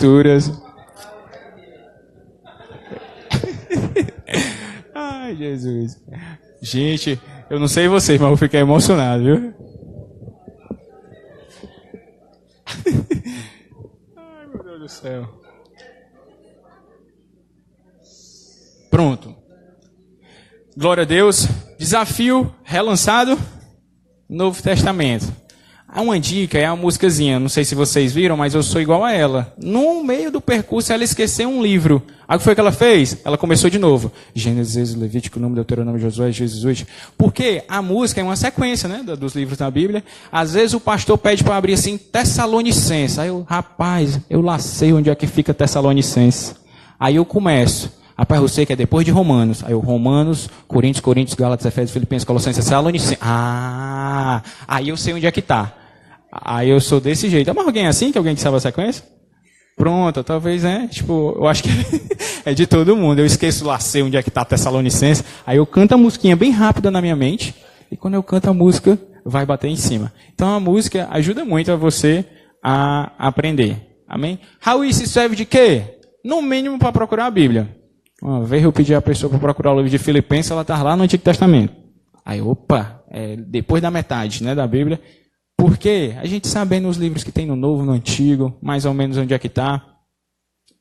Escrituras. Ai, Jesus. Gente, eu não sei vocês, mas eu fiquei emocionado, viu? Ai, meu Deus do céu. Pronto. Glória a Deus. Desafio relançado. Novo Testamento. Há uma dica, é uma musicazinha. Não sei se vocês viram, mas eu sou igual a ela. No meio do percurso, ela esqueceu um livro. Aí o que foi que ela fez? Ela começou de novo. Gênesis, Levítico, Número, Deuteronômio, Josué, Jesus. Porque a música é uma sequência, né, dos livros da Bíblia. Às vezes o pastor pede para abrir assim, Tessalonicenses. Aí eu, rapaz, eu lá sei onde é que fica Tessalonicenses. Aí eu começo. Rapaz, eu sei que é depois de Romanos. Aí eu, Romanos, Coríntios, Gálatas, Efésios, Filipenses, Colossenses, Tessalonicenses. Ah, aí eu sei onde é que está. Aí eu sou desse jeito. Mas alguém assim, que alguém que sabe a sequência? Pronto, talvez, né? Tipo, eu acho que é de todo mundo. Eu esqueço lá, sei onde é que está Tessalonicenses. Aí eu canto a musiquinha bem rápida na minha mente. E quando eu canto a música, vai bater em cima. Então a música ajuda muito a você a aprender. Amém? Raul, isso serve de quê? No mínimo para procurar a Bíblia. Uma vez eu pedi a pessoa para procurar o livro de Filipenses, ela está lá no Antigo Testamento. Aí, opa, depois da metade, né, da Bíblia. Porque a gente sabendo os livros que tem no Novo, no Antigo, mais ou menos onde é que está,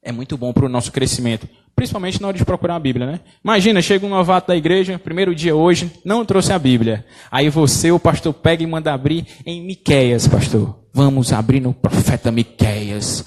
é muito bom para o nosso crescimento. Principalmente na hora de procurar a Bíblia, né? Imagina, chega um novato da igreja, primeiro dia hoje, não trouxe a Bíblia. Aí você, o pastor, pega e manda abrir em Miqueias, pastor. Vamos abrir no profeta Miqueias.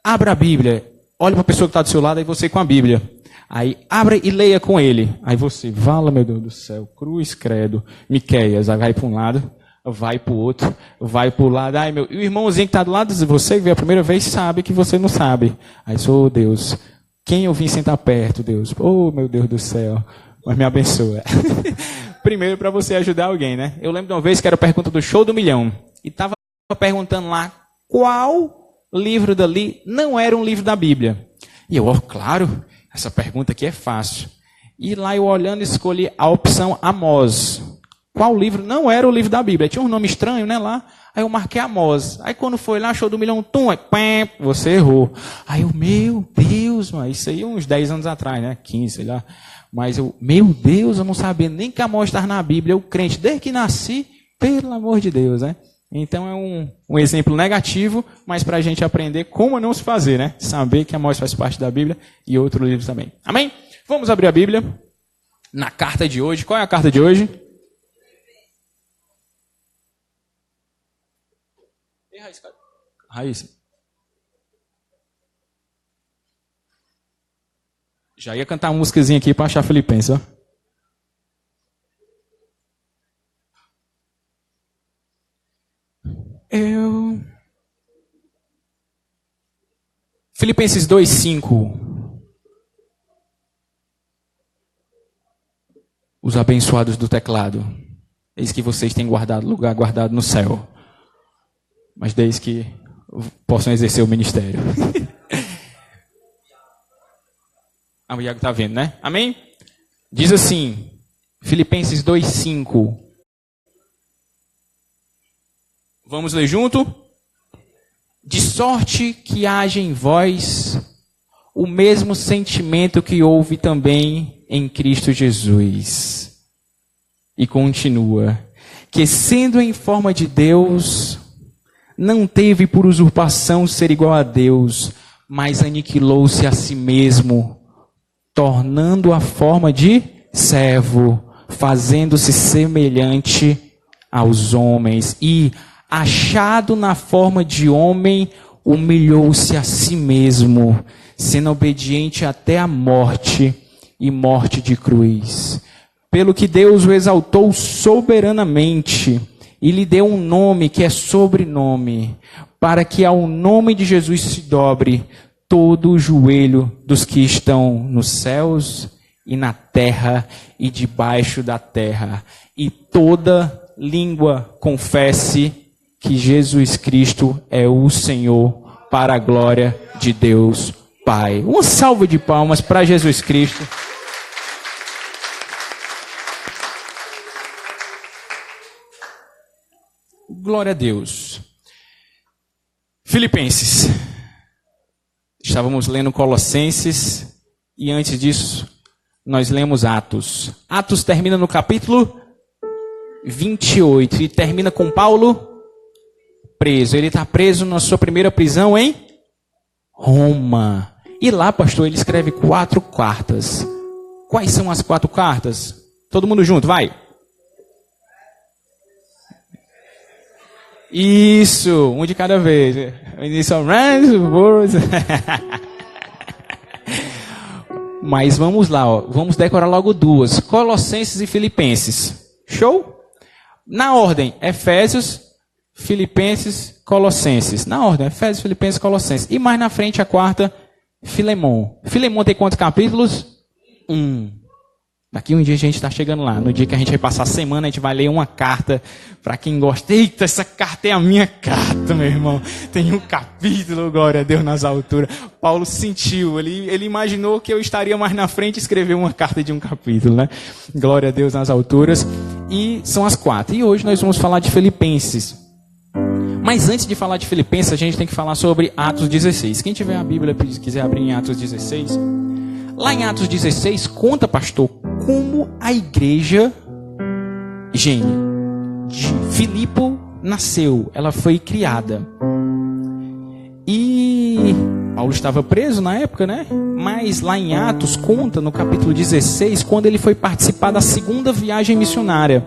Abra a Bíblia, olha para a pessoa que está do seu lado e você com a Bíblia. Aí abra e leia com ele. Aí você, vala, meu Deus do céu, cruz, credo, Miqueias. Aí vai para um lado, vai para o outro, vai para o lado. Ai, meu, e o irmãozinho que está do lado de você, que veio a primeira vez, sabe que você não sabe. Aí, oh Deus, quem eu vim sentar perto, Deus? Oh, meu Deus do céu, mas me abençoa. Primeiro, para você ajudar alguém, né? Eu lembro de uma vez que era a pergunta do Show do Milhão. E estava perguntando lá qual livro dali não era um livro da Bíblia. E eu, claro, essa pergunta aqui é fácil. E lá eu olhando, escolhi a opção Amós. Qual livro não era o livro da Bíblia? Tinha um nome estranho, né, lá. Aí eu marquei Amós. Aí quando foi lá, Show do Milhão, pam, você errou. Aí eu, meu Deus, mano, isso aí uns 10 anos atrás, né, 15, sei lá. Mas eu, meu Deus, eu não sabia nem que Amós estava na Bíblia. Eu crente, desde que nasci, pelo amor de Deus, né. Então é um exemplo negativo, mas para a gente aprender como não se fazer, né? Saber que Amós faz parte da Bíblia e outro livro também. Amém? Vamos abrir a Bíblia na carta de hoje. Qual é a carta de hoje? Raíssa. Já ia cantar uma musicazinha aqui para achar Filipenses, ó. Filipenses 2:5. Os abençoados do teclado. Eis que vocês têm lugar guardado no céu. Mas desde que possam exercer o ministério. O Iago está vendo, né? Amém? Diz assim, Filipenses 2:5. Vamos ler junto? De sorte que haja em vós o mesmo sentimento que houve também em Cristo Jesus. E continua, que sendo em forma de Deus, não teve por usurpação ser igual a Deus, mas aniquilou-se a si mesmo, tornando a forma de servo, fazendo-se semelhante aos homens. E, achado na forma de homem, humilhou-se a si mesmo, sendo obediente até a morte e morte de cruz. Pelo que Deus o exaltou soberanamente e lhe deu um nome que é sobrenome, para que ao nome de Jesus se dobre todo o joelho dos que estão nos céus e na terra e debaixo da terra, e toda língua confesse que Jesus Cristo é o Senhor, para a glória de Deus Pai. Uma salva de palmas para Jesus Cristo. Glória a Deus. Filipenses. estávamos lendo Colossenses e antes disso nós lemos Atos. Atos termina no capítulo 28 e termina com Paulo preso. Ele está preso na sua primeira prisão em Roma. E lá, pastor, ele escreve 4 cartas. Quais são as 4 cartas? Todo mundo junto, vai. Isso, um de cada vez. Mas vamos lá, ó. Vamos decorar logo 2. Colossenses e Filipenses. Show? Na ordem, Efésios, Filipenses, Colossenses. Na ordem, Efésios, Filipenses, Colossenses. E mais na frente a 4, Filemon. Filemon tem quantos capítulos? 1. Daqui um dia a gente está chegando lá. No dia que a gente vai passar a semana, a gente vai ler uma carta. Para quem gosta. Eita, essa carta é a minha carta, meu irmão. Tem um capítulo, glória a Deus, nas alturas. Paulo sentiu, ele imaginou que eu estaria mais na frente e escrever uma carta de um capítulo, né? Glória a Deus nas alturas. E são as 4. E hoje nós vamos falar de Filipenses. Mas antes de falar de Filipenses, a gente tem que falar sobre Atos 16. Quem tiver a Bíblia e quiser abrir em Atos 16... Lá em Atos 16, conta, pastor, como a igreja de Filipe nasceu. Ela foi criada. E Paulo estava preso na época, né? Mas lá em Atos, conta no capítulo 16, quando ele foi participar da segunda viagem missionária.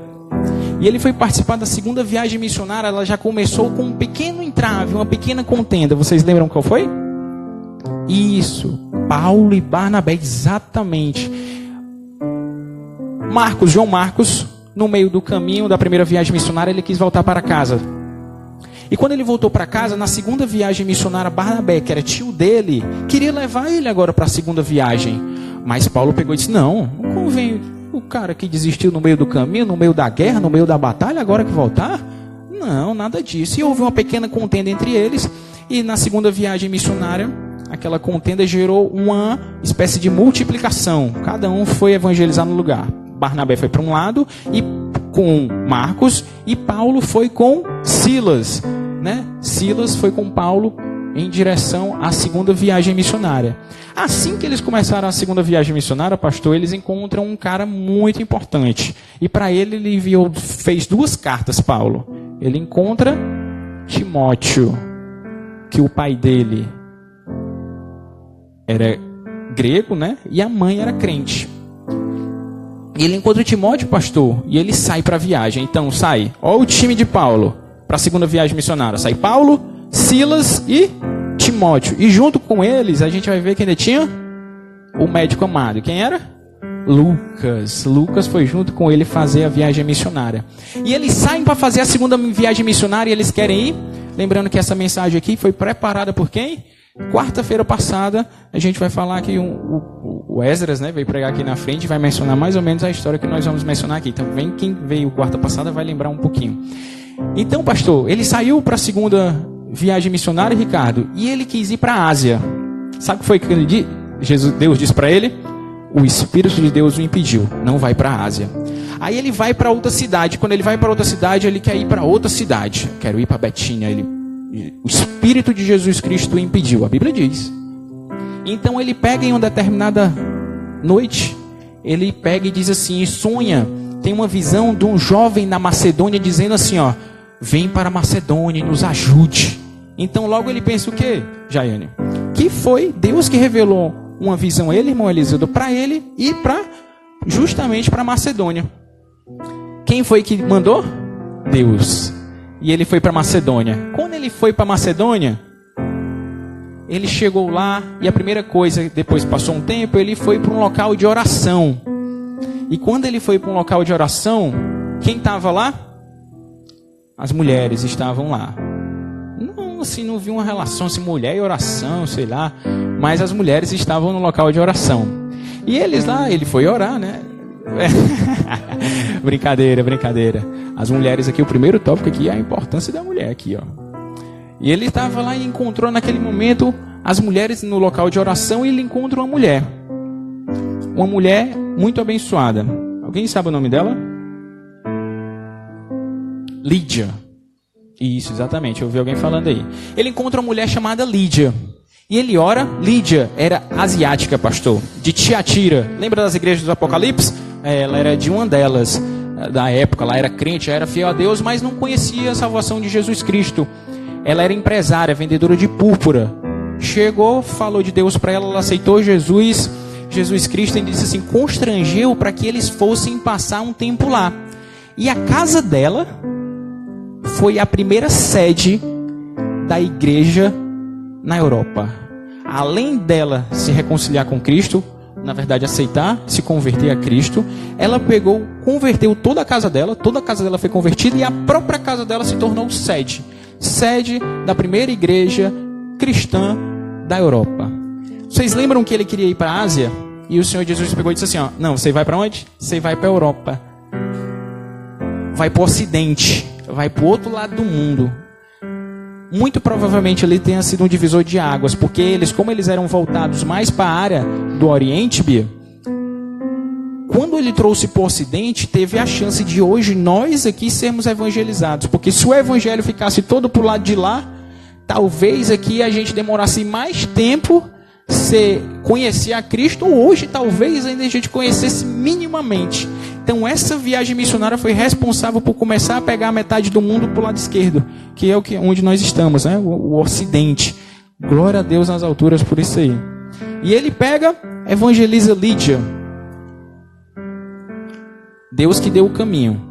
E ele foi participar da segunda viagem missionária, ela já começou com um pequeno entrave, uma pequena contenda. Vocês lembram qual foi? Isso, Paulo e Barnabé, exatamente. João Marcos, no meio do caminho da primeira viagem missionária, ele quis voltar para casa. E quando ele voltou para casa, na segunda viagem missionária, Barnabé, que era tio dele, queria levar ele agora para a segunda viagem. Mas Paulo pegou e disse, não convém o cara que desistiu no meio do caminho, no meio da guerra, no meio da batalha, agora que voltar? Não, nada disso. E houve uma pequena contenda entre eles, e na segunda viagem missionária, aquela contenda gerou uma espécie de multiplicação. Cada um foi evangelizar no lugar. Barnabé foi para um lado e com Marcos, e Paulo foi com Silas, né? Silas foi com Paulo em direção à segunda viagem missionária. Assim que eles começaram a segunda viagem missionária, pastor, eles encontram um cara muito importante. E para ele fez 2 cartas, Paulo. Ele encontra Timóteo, que o pai dele era grego, né? E a mãe era crente. E ele encontra o Timóteo, pastor, e ele sai para a viagem. Então sai, ó o time de Paulo para a segunda viagem missionária. Sai Paulo, Silas e Timóteo. E junto com eles, a gente vai ver que ainda tinha o médico amado. Quem era? Lucas. Lucas foi junto com ele fazer a viagem missionária. E eles saem para fazer a segunda viagem missionária e eles querem ir. Lembrando que essa mensagem aqui foi preparada por quem? Quarta-feira passada, a gente vai falar que o Esdras, né, veio pregar aqui na frente e vai mencionar mais ou menos a história que nós vamos mencionar aqui. Então, quem veio quarta passada vai lembrar um pouquinho. Então, pastor, ele saiu para a segunda viagem missionária, Ricardo, e ele quis ir para a Ásia. Sabe o que foi que Deus disse para ele? O Espírito de Deus o impediu, não vai para a Ásia. Aí ele vai para outra cidade. Quando ele vai para outra cidade, ele quer ir para outra cidade. Quero ir para Betínia. O Espírito de Jesus Cristo o impediu, a Bíblia diz. Então ele pega em uma determinada noite, ele pega e diz assim, e sonha, tem uma visão de um jovem na Macedônia dizendo assim, ó, vem para a Macedônia e nos ajude. Então logo ele pensa o quê, Jaiane? Que foi Deus que revelou uma visão a ele, irmão Eliseu, para ele ir justamente para a Macedônia. Quem foi que mandou? Deus. E ele foi para Macedônia. Quando ele foi para Macedônia, ele chegou lá e a primeira coisa, depois passou um tempo, ele foi para um local de oração. E quando ele foi para um local de oração, quem estava lá? As mulheres estavam lá. Não, assim, não vi uma relação assim, mulher e oração, sei lá. Mas as mulheres estavam no local de oração. E eles lá, ele foi orar, né? Brincadeira. As mulheres aqui, o primeiro tópico aqui é a importância da mulher aqui, ó. E ele estava lá e encontrou naquele momento as mulheres no local de oração e ele encontra uma mulher muito abençoada. Alguém sabe o nome dela? Lídia. Isso, exatamente, eu ouvi alguém falando aí. Ele encontra uma mulher chamada Lídia. E ele ora. Lídia era asiática, pastor, de Tiatira. Lembra das igrejas do Apocalipse? Ela era de uma delas, da época. Ela era crente, era fiel a Deus, mas não conhecia a salvação de Jesus Cristo. Ela era empresária, vendedora de púrpura. Chegou, falou de Deus para ela, ela aceitou Jesus Cristo, e disse assim, constrangeu para que eles fossem passar um tempo lá. E a casa dela foi a primeira sede da igreja na Europa. Além dela se reconciliar com Cristo, na verdade aceitar, se converter a Cristo, ela converteu toda a casa dela foi convertida, e a própria casa dela se tornou sede da primeira igreja cristã da Europa. Vocês lembram que ele queria ir para a Ásia? E o Senhor Jesus pegou e disse assim, ó, não, você vai para onde? Você vai para a Europa. Vai para o Ocidente. Vai para o outro lado do mundo. Muito provavelmente ele tenha sido um divisor de águas, porque eles, como eles eram voltados mais para a área do Oriente, Bia, quando ele trouxe para o Ocidente, teve a chance de hoje nós aqui sermos evangelizados. Porque se o evangelho ficasse todo para o lado de lá, talvez aqui a gente demorasse mais tempo se conhecer a Cristo, ou hoje talvez ainda a gente conhecesse minimamente. Então essa viagem missionária foi responsável por começar a pegar a metade do mundo para o lado esquerdo, que é onde nós estamos, né? O Ocidente. Glória a Deus nas alturas por isso aí. E ele evangeliza Lídia. Deus que deu o caminho,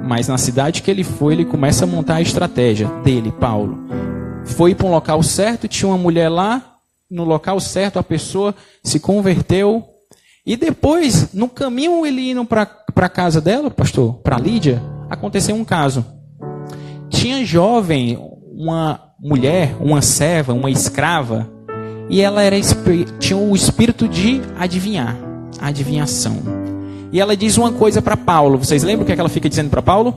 mas na cidade que ele foi, ele começa a montar a estratégia dele, Paulo. Foi para um local certo, tinha uma mulher lá, no local certo, a pessoa se converteu. E depois, no caminho, ele indo para a casa dela, pastor, para Lídia, aconteceu um caso. Tinha jovem, uma mulher, uma serva, uma escrava, e ela tinha o espírito de adivinhação. E ela diz uma coisa para Paulo. Vocês lembram o que ela fica dizendo para Paulo?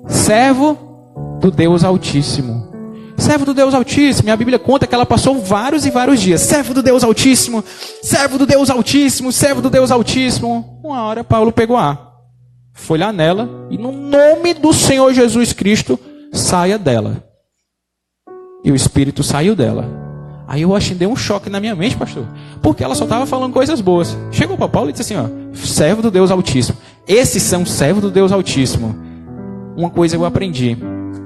Servo do Deus Altíssimo. Servo do Deus Altíssimo. E a Bíblia conta que ela passou vários e vários dias. Servo do Deus Altíssimo. Servo do Deus Altíssimo. Servo do Deus Altíssimo. Uma hora Paulo pegou foi lá nela. E no nome do Senhor Jesus Cristo, saia dela. E o Espírito saiu dela. Aí eu achei, deu um choque na minha mente, pastor. Porque ela só estava falando coisas boas. Chegou para Paulo e disse assim, servo do Deus Altíssimo. Esses são servos do Deus Altíssimo. Uma coisa eu aprendi.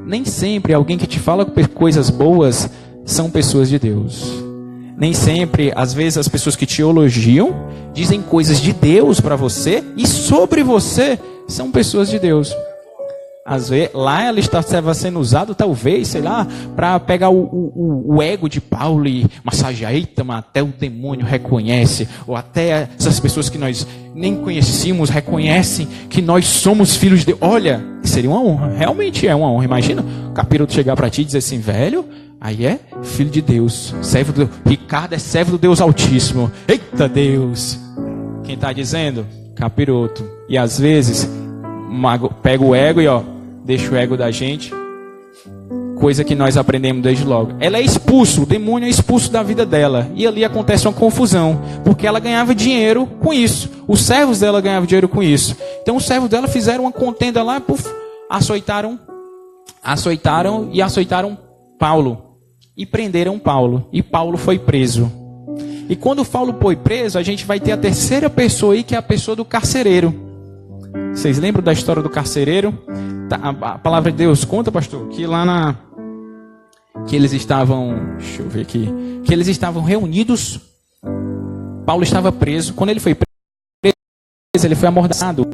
Nem sempre alguém que te fala coisas boas são pessoas de Deus. Nem sempre, às vezes, as pessoas que te elogiam dizem coisas de Deus para você e sobre você são pessoas de Deus. Às vezes, lá ela estava sendo usada, talvez, sei lá, para pegar o ego de Paulo e massagear. Eita, mas até o demônio reconhece, ou até essas pessoas que nós nem conhecíamos reconhecem que nós somos filhos de Deus. Olha, seria uma honra, realmente é uma honra. Imagina o capiroto chegar para ti e dizer assim, velho, aí é filho de Deus, servo do Ricardo é servo do Deus Altíssimo. Eita Deus! Quem está dizendo? Capiroto. E às vezes pega o ego e deixa o ego da gente. Coisa que nós aprendemos desde logo. Ela é expulso, o demônio é expulso da vida dela. E ali acontece uma confusão, porque ela ganhava dinheiro com isso. Os servos dela ganhavam dinheiro com isso. Então os servos dela fizeram uma contenda lá, açoitaram Paulo. E prenderam Paulo. E Paulo foi preso. E quando Paulo foi preso, a gente vai ter a terceira pessoa aí, que é a pessoa do carcereiro. Vocês lembram da história do carcereiro? A palavra de Deus conta, pastor, que lá que eles estavam, deixa eu ver aqui, que eles estavam reunidos. Paulo estava preso. Quando ele foi preso, ele foi amordaçado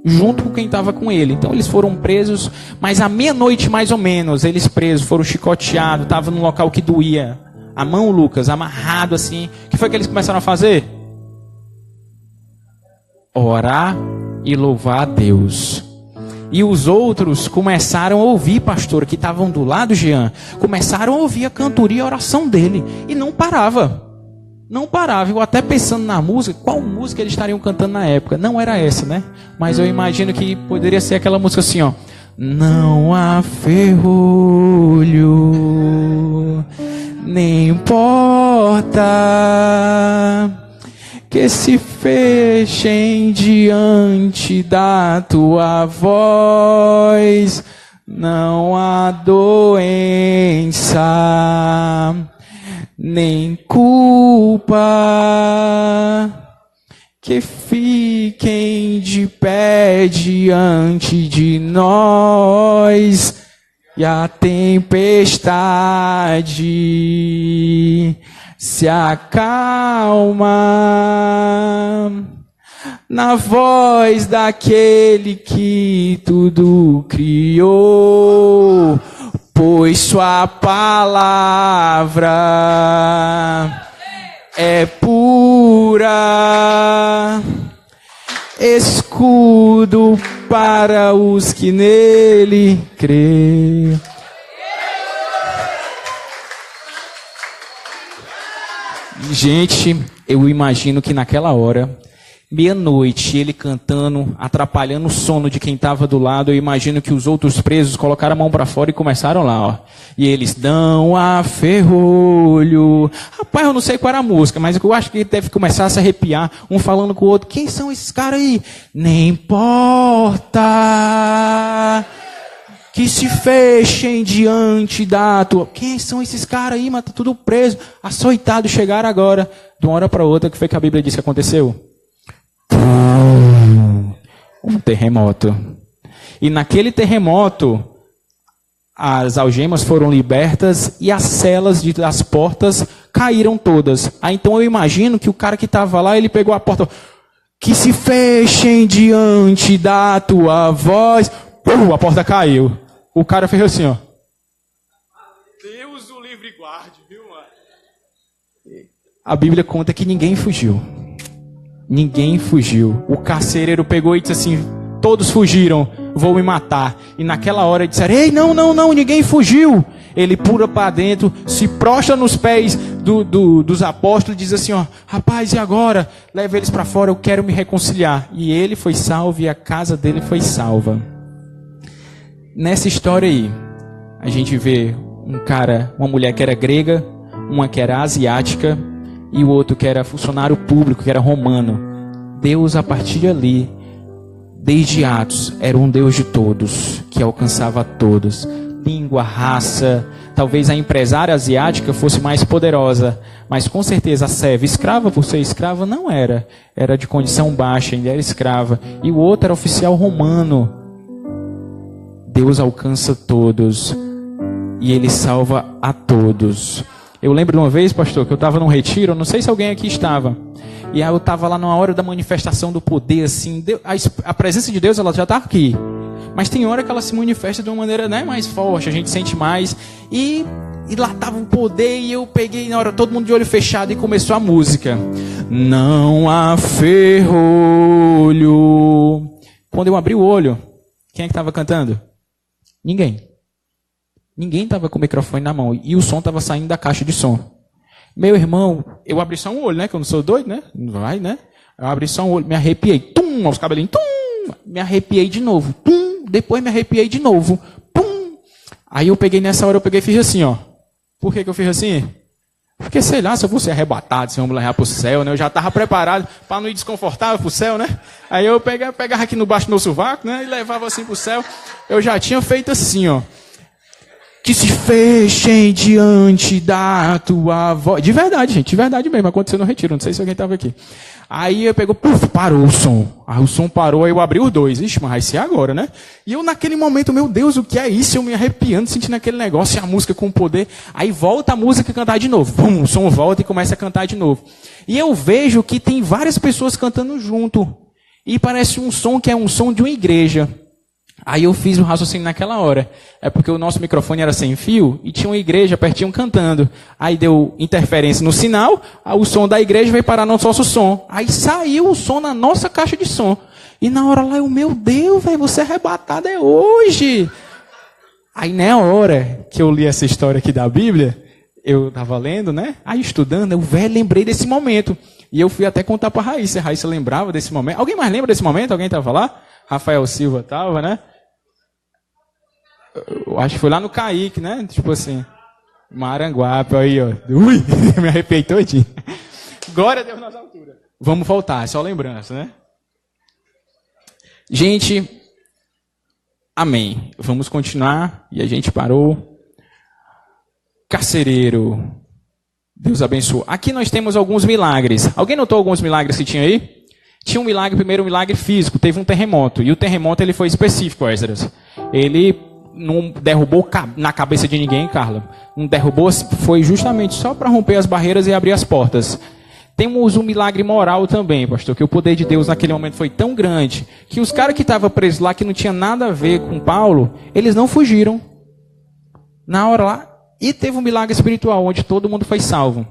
junto com quem estava com ele. Então eles foram presos, mas à meia-noite mais ou menos, eles presos, foram chicoteados, estavam num local que doía. A mão, Lucas, amarrado assim. O que foi que eles começaram a fazer? Orar e louvar a Deus. E os outros começaram a ouvir, pastor, que estavam do lado, Jean, começaram a ouvir a cantoria e a oração dele. E não parava. Não parava. Eu até pensando na música, qual música eles estariam cantando na época? Não era essa, né? Mas eu imagino que poderia ser aquela música assim, Não há ferrolho, nem porta que se fechem diante da tua voz. Não há doença, nem culpa, que fiquem de pé diante de nós, e a tempestade se acalma na voz daquele que tudo criou, pois sua palavra é pura, escudo para os que nele creem. Gente, eu imagino que naquela hora, meia-noite, ele cantando, atrapalhando o sono de quem estava do lado, eu imagino que os outros presos colocaram a mão para fora e começaram lá, ó. E eles dão a ferrolho. Rapaz, eu não sei qual era a música, mas eu acho que ele deve começar a se arrepiar, um falando com o outro. Quem são esses caras aí? Nem importa que se fechem diante da tua... Quem são esses caras aí, mano? Tá tudo preso, açoitado, chegaram agora. De uma hora para outra, o que foi que a Bíblia disse que aconteceu? Um terremoto. E naquele terremoto, as algemas foram libertas e as celas das portas caíram todas. Aí então eu imagino que o cara que estava lá, ele pegou a porta, que se fechem diante da tua voz. A porta caiu. O cara fez assim, ó. Deus o livre e guarde, viu, mano? A Bíblia conta que ninguém fugiu. Ninguém fugiu. O carcereiro pegou e disse assim, todos fugiram, vou me matar. E naquela hora disseram, ei, não, ninguém fugiu. Ele pula para dentro, se prostra nos pés dos apóstolos e diz assim, ó, rapaz, e agora? Leva eles para fora, eu quero me reconciliar. E ele foi salvo e a casa dele foi salva. Nessa história aí, a gente vê uma mulher que era grega, uma que era asiática, e o outro que era funcionário público, que era romano. Deus, a partir de ali, desde Atos, era um Deus de todos, que alcançava a todos. Língua, raça, talvez a empresária asiática fosse mais poderosa, mas com certeza a serva, escrava por ser escrava, não era. Era de condição baixa, ainda era escrava. E o outro era oficial romano. Deus alcança todos, e Ele salva a todos. Eu lembro de uma vez, pastor, que eu estava num retiro, não sei se alguém aqui estava, e aí eu estava lá numa hora da manifestação do poder, assim, a presença de Deus, ela já está aqui, mas tem hora que ela se manifesta de uma maneira, né, mais forte, a gente sente mais, e lá estava o poder, e eu peguei na hora, todo mundo de olho fechado, e começou a música. Não há ferrolho. Quando eu abri o olho, quem é que estava cantando? Ninguém estava com o microfone na mão. E o som estava saindo da caixa de som. Meu irmão, eu abri só um olho, né? Que eu não sou doido, né? Não vai, né? Eu abri só um olho, me arrepiei. Tum, aos cabelinhos. Tum, me arrepiei de novo. Tum, depois me arrepiei de novo. Pum. Aí nessa hora, eu peguei e fiz assim, ó. Por que eu fiz assim? Porque, sei lá, se eu fosse arrebatado, se eu me levar para o céu, né? Eu já estava preparado para não ir desconfortável para o céu, né? Aí eu pegava aqui no baixo do meu sovaco, né? E levava assim para o céu. Eu já tinha feito assim, ó. Que se fechem diante da tua voz. De verdade, gente, de verdade mesmo. Aconteceu no retiro, não sei se alguém estava aqui. Aí eu pegou, parou o som. Aí o som parou, aí eu abri os dois. Ixi, mas vai ser agora, né? E eu naquele momento, meu Deus, o que é isso? Eu me arrepiando, sentindo aquele negócio, e a música com poder. Aí volta a música a cantar de novo. Bum, o som volta e começa a cantar de novo. E eu vejo que tem várias pessoas cantando junto. E parece um som que é um som de uma igreja. Aí eu fiz um raciocínio naquela hora. É porque o nosso microfone era sem fio e tinha uma igreja pertinho cantando. Aí deu interferência no sinal, aí o som da igreja veio parar no nosso som. Aí saiu o som na nossa caixa de som. E na hora lá, meu Deus, velho, você é arrebatado é hoje. Aí na hora que eu li essa história aqui da Bíblia, eu estava lendo, né? Aí estudando, eu lembrei desse momento. E eu fui até contar para a Raíssa. A Raíssa lembrava desse momento. Alguém mais lembra desse momento? Alguém estava lá? Rafael Silva estava, né? Eu acho que foi lá no Caíque, né? Tipo assim, Maranguape, aí, ó. Ui, me arrepiei todinho. Glória a Deus nas alturas. Vamos voltar, é só lembrança, né? Gente, Amém. Vamos continuar. E a gente parou. Carcereiro. Deus abençoe. Aqui nós temos alguns milagres. Alguém notou alguns milagres que tinha aí? Tinha um milagre, primeiro um milagre físico. Teve um terremoto. E o terremoto ele foi específico, Esdras. Ele não derrubou na cabeça de ninguém, Carla. Não derrubou, foi justamente só para romper as barreiras e abrir as portas. Temos um milagre moral também, pastor, que o poder de Deus naquele momento foi tão grande, que os caras que estavam presos lá, que não tinha nada a ver com Paulo, eles não fugiram. Na hora lá, e teve um milagre espiritual, onde todo mundo foi salvo.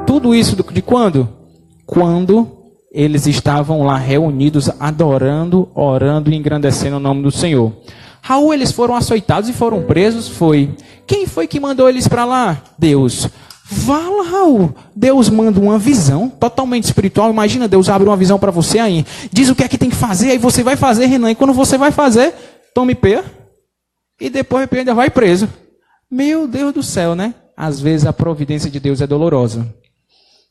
Tudo isso de quando? Quando eles estavam lá reunidos, adorando, orando e engrandecendo o nome do Senhor. Raul, eles foram açoitados e foram presos? Foi. Quem foi que mandou eles para lá? Deus. Fala, Raul. Deus manda uma visão totalmente espiritual. Imagina, Deus abre uma visão para você aí. Diz o que é que tem que fazer, aí você vai fazer, Renan. E quando você vai fazer, tome pé. E depois ainda vai preso. Meu Deus do céu, né? Às vezes a providência de Deus é dolorosa.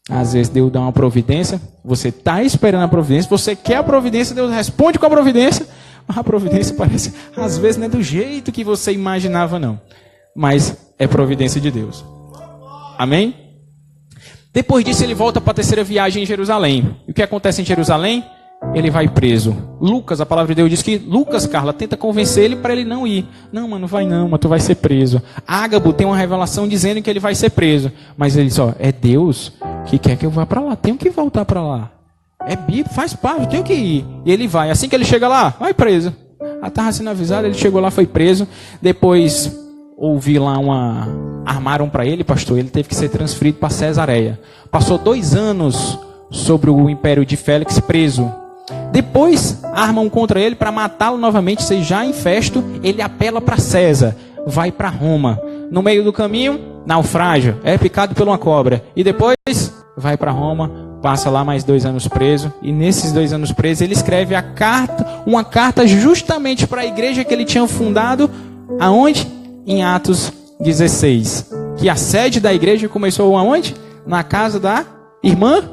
Às vezes Deus dá uma providência, você está esperando a providência, você quer a providência, Deus responde com a providência, mas a providência parece, às vezes não é do jeito que você imaginava não. Mas é providência de Deus. Amém? Depois disso ele volta para a terceira viagem em Jerusalém. E o que acontece em Jerusalém? Ele vai preso. Lucas, a palavra de Deus diz que Lucas, Carla, tenta convencer ele para ele não ir. Não, mano, vai não, mas tu vai ser preso. Ágabo tem uma revelação dizendo que ele vai ser preso. Mas ele só, é Deus que quer que eu vá para lá. Tenho que voltar para lá. É Bíblia, faz parte, eu tenho que ir. E ele vai. Assim que ele chega lá, vai preso. Estava sendo avisado, ele chegou lá, foi preso. Depois ouvi lá armaram para ele, pastor, ele teve que ser transferido para Cesareia. Passou 2 anos sobre o império de Félix preso. Depois armam contra ele para matá-lo novamente, seja já em Festo, ele apela para César, vai para Roma. No meio do caminho, naufrágio, é picado por uma cobra. E depois vai para Roma, passa lá mais 2 anos preso. E nesses 2 anos preso ele escreve uma carta justamente para a igreja que ele tinha fundado, aonde? Em Atos 16. Que a sede da igreja começou aonde? Na casa da irmã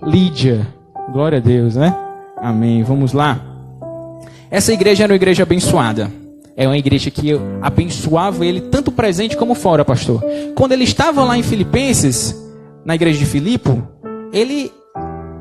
Lídia. Glória a Deus, né? Amém. Vamos lá. Essa igreja era uma igreja abençoada. É uma igreja que abençoava ele tanto presente como fora, pastor. Quando ele estava lá em Filipenses, na igreja de Filipe, ele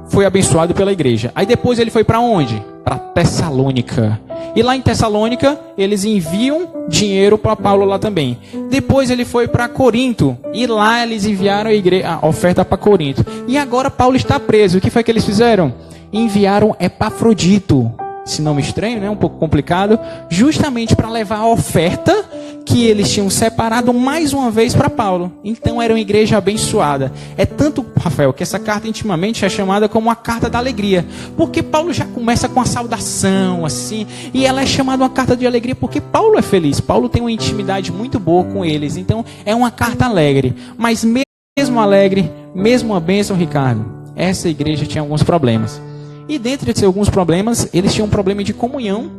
foi abençoado pela igreja. Aí depois ele foi para onde? Para Tessalônica. E lá em Tessalônica, eles enviam dinheiro para Paulo lá também. Depois ele foi para Corinto. E lá eles enviaram a oferta para Corinto. E agora Paulo está preso. O que foi que eles fizeram? Enviaram Epafrodito. Esse nome estranho, né? Um pouco complicado. Justamente para levar a oferta que eles tinham separado mais uma vez para Paulo. Então era uma igreja abençoada. É tanto, Rafael, que essa carta intimamente é chamada como a carta da alegria. Porque Paulo já começa com a saudação, assim. E ela é chamada uma carta de alegria porque Paulo é feliz. Paulo tem uma intimidade muito boa com eles. Então é uma carta alegre. Mas mesmo alegre, mesmo uma bênção, Ricardo, essa igreja tinha alguns problemas. E dentre esses alguns problemas, eles tinham um problema de comunhão.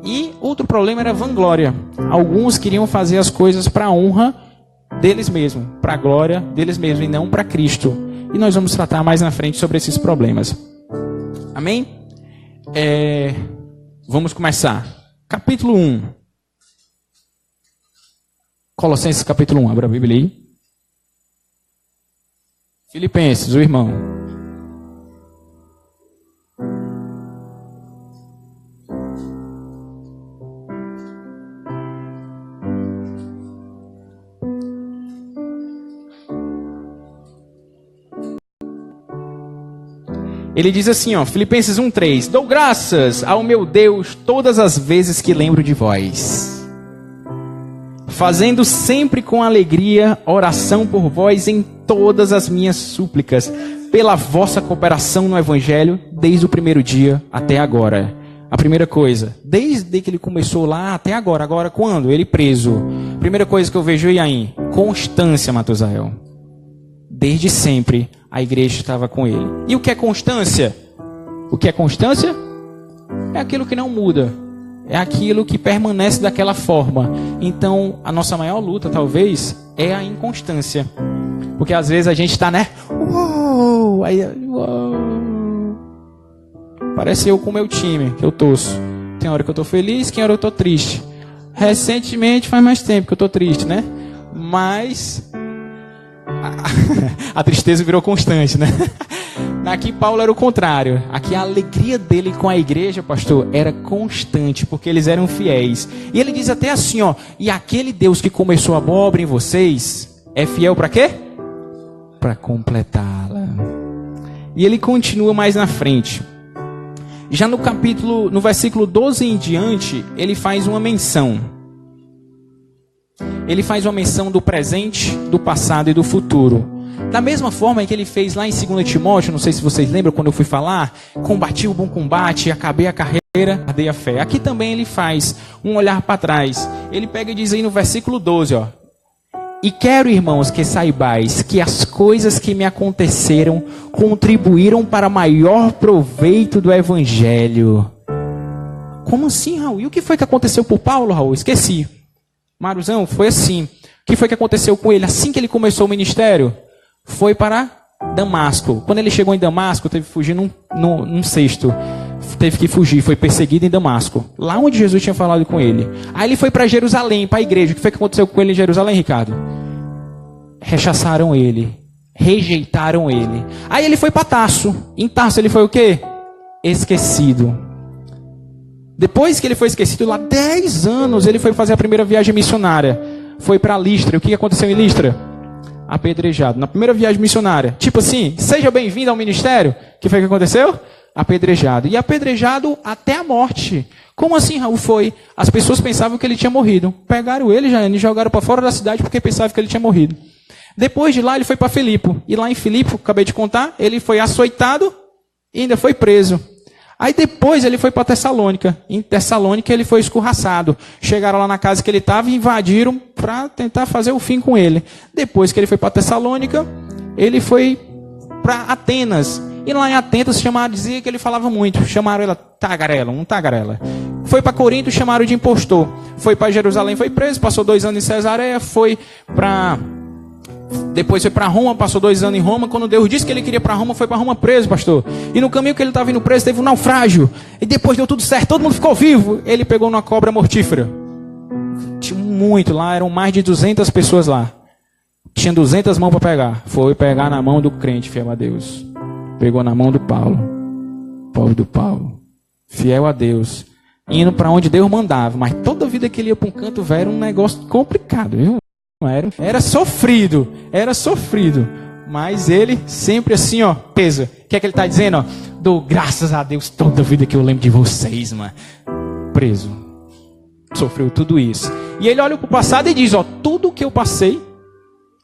E outro problema era vanglória. Alguns queriam fazer as coisas para a honra deles mesmos, para a glória deles mesmos e não para Cristo. E nós vamos tratar mais na frente sobre esses problemas. Amém? Vamos começar. Capítulo 1. Colossenses capítulo 1. Abra a Bíblia aí. Filipenses, o irmão. Ele diz assim, ó, Filipenses 1:3. Dou graças ao meu Deus todas as vezes que lembro de vós, fazendo sempre com alegria oração por vós em todas as minhas súplicas, pela vossa cooperação no Evangelho, desde o primeiro dia até agora. A primeira coisa, desde que ele começou lá até agora. Agora quando? Ele preso. Primeira coisa que eu vejo aí, constância, Matusael. Desde sempre a igreja estava com ele. E o que é constância? O que é constância? É aquilo que não muda. É aquilo que permanece daquela forma. Então, a nossa maior luta, talvez, é a inconstância. Porque às vezes a gente está, né? Uou! Aí, uou! Parece eu com o meu time, que eu torço. Tem hora que eu estou feliz, tem hora que eu estou triste. Recentemente faz mais tempo que eu estou triste, né? Mas a tristeza virou constante, né? Aqui Paulo era o contrário. Aqui a alegria dele com a igreja, pastor, era constante, porque eles eram fiéis. E ele diz até assim, ó: e aquele Deus que começou a boa obra em vocês é fiel para quê? Para completá-la. E ele continua mais na frente. Já no versículo 12 em diante, ele faz uma menção. Ele faz uma menção do presente, do passado e do futuro. Da mesma forma que ele fez lá em 2 Timóteo, não sei se vocês lembram quando eu fui falar, combati o bom combate, acabei a carreira, guardei a fé. Aqui também ele faz um olhar para trás. Ele pega e diz aí no versículo 12, ó: e quero, irmãos, que saibais que as coisas que me aconteceram contribuíram para maior proveito do evangelho. Como assim, Raul? E o que foi que aconteceu por Paulo, Raul? Esqueci. Maruzão, foi assim. O que foi que aconteceu com ele assim que ele começou o ministério? Foi para Damasco. Quando ele chegou em Damasco, teve que fugir num cesto. Teve que fugir, foi perseguido em Damasco. Lá onde Jesus tinha falado com ele. Aí ele foi para Jerusalém, para a igreja. O que foi que aconteceu com ele em Jerusalém, Ricardo? Rechaçaram ele. Rejeitaram ele. Aí ele foi para Tarso. Em Tarso ele foi o quê? Esquecido. Depois que ele foi esquecido, lá 10 anos, ele foi fazer a primeira viagem missionária. Foi para Listra. O que aconteceu em Listra? Apedrejado. Na primeira viagem missionária. Tipo assim, seja bem-vindo ao ministério. O que foi que aconteceu? Apedrejado. E apedrejado até a morte. Como assim, Raul? Foi? As pessoas pensavam que ele tinha morrido. Pegaram ele e jogaram para fora da cidade porque pensavam que ele tinha morrido. Depois de lá, ele foi para Filipe. E lá em Filipe, acabei de contar, ele foi açoitado e ainda foi preso. Aí depois ele foi para Tessalônica. Em Tessalônica ele foi escorraçado. Chegaram lá na casa que ele estava e invadiram para tentar fazer o fim com ele. Depois que ele foi para Tessalônica, ele foi para Atenas. E lá em Atenas dizia que ele falava muito. Chamaram ele tagarela, um tagarela. Foi para Corinto, chamaram de impostor. Foi para Jerusalém, foi preso, passou 2 anos em Cesareia, depois foi para Roma, passou 2 anos em Roma. Quando Deus disse que ele queria para Roma, foi para Roma preso, pastor. E no caminho que ele estava indo preso, teve um naufrágio. E depois deu tudo certo, todo mundo ficou vivo. Ele pegou uma cobra mortífera. Tinha muito lá, eram mais de 200 pessoas lá. Tinha 200 mãos para pegar. Foi pegar na mão do crente, fiel a Deus. Pegou na mão do Paulo. Pobre do Paulo. Fiel a Deus. Indo para onde Deus mandava. Mas toda vida que ele ia para um canto, velho, era um negócio complicado, viu? Era sofrido, mas ele sempre assim, ó, peso. O que é que ele está dizendo, ó? Dou graças a Deus toda vida que eu lembro de vocês, mano. Preso, sofreu tudo isso. E ele olha para o passado e diz, ó, tudo que eu passei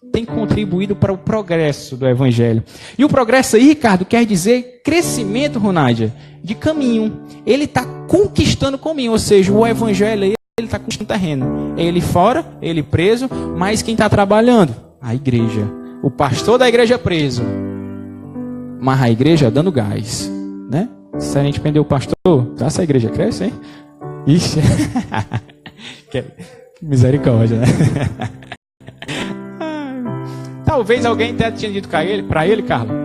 tem contribuído para o progresso do evangelho. E o progresso aí, Ricardo, quer dizer crescimento, Ronádia, de caminho. Ele está conquistando caminho, ou seja, o evangelho aí, ele está conquistando terreno. Ele fora, ele preso, mas quem está trabalhando? A igreja. O pastor da igreja preso. Mas a igreja dando gás. Né? Se a gente prender o pastor, essa igreja cresce, hein? Ixi. Que misericórdia, né? Talvez alguém até tinha dito para ele, Carlos,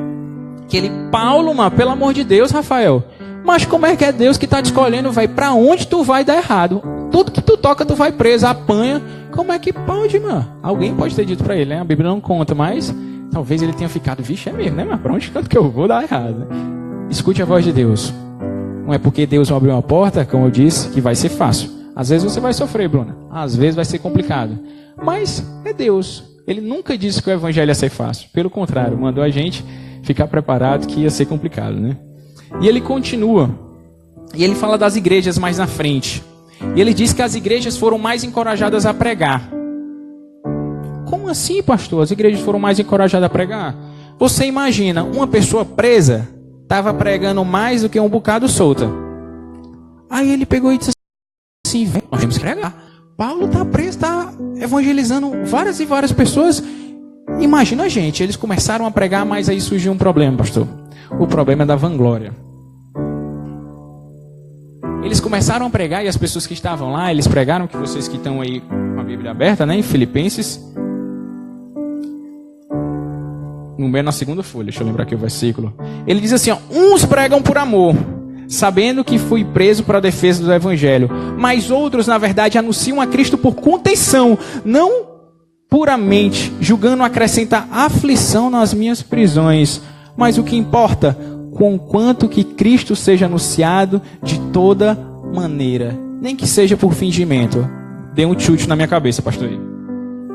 que ele, Paulo, mano, pelo amor de Deus, Rafael, mas como é que é Deus que está te escolhendo, vai para onde tu vai dar errado? Tudo que tu toca, tu vai preso, apanha. Como é que pode, mano? Alguém pode ter dito para ele, né? A Bíblia não conta, mas talvez ele tenha ficado, vixe, é mesmo, né, mano? Para onde canto que eu vou dar errado? Né? Escute a voz de Deus. Não é porque Deus abriu uma porta, como eu disse, que vai ser fácil. Às vezes você vai sofrer, Bruna. Às vezes vai ser complicado. Mas é Deus. Ele nunca disse que o evangelho ia ser fácil. Pelo contrário, mandou a gente ficar preparado que ia ser complicado, né? E ele continua. E ele fala das igrejas mais na frente. E ele diz que as igrejas foram mais encorajadas a pregar. Como assim, pastor? As igrejas foram mais encorajadas a pregar? Você imagina, uma pessoa presa estava pregando mais do que um bocado solta. Aí ele pegou e disse assim, nós temos que pregar. Paulo está preso, está evangelizando várias e várias pessoas. Imagina a gente, eles começaram a pregar, mas aí surgiu um problema, pastor. O problema é da vanglória. Eles começaram a pregar e as pessoas que estavam lá, eles pregaram, que vocês que estão aí com a Bíblia aberta, né, em Filipenses, na segunda folha, deixa eu lembrar aqui o versículo. Ele diz assim, ó, uns pregam por amor. sabendo que fui preso para a defesa do evangelho. Mas outros, na verdade, anunciam a Cristo por contenção, não puramente, julgando acrescentar aflição nas minhas prisões. Mas o que importa, conquanto que Cristo seja anunciado de toda maneira, nem que seja por fingimento. Dê um chute na minha cabeça, pastor.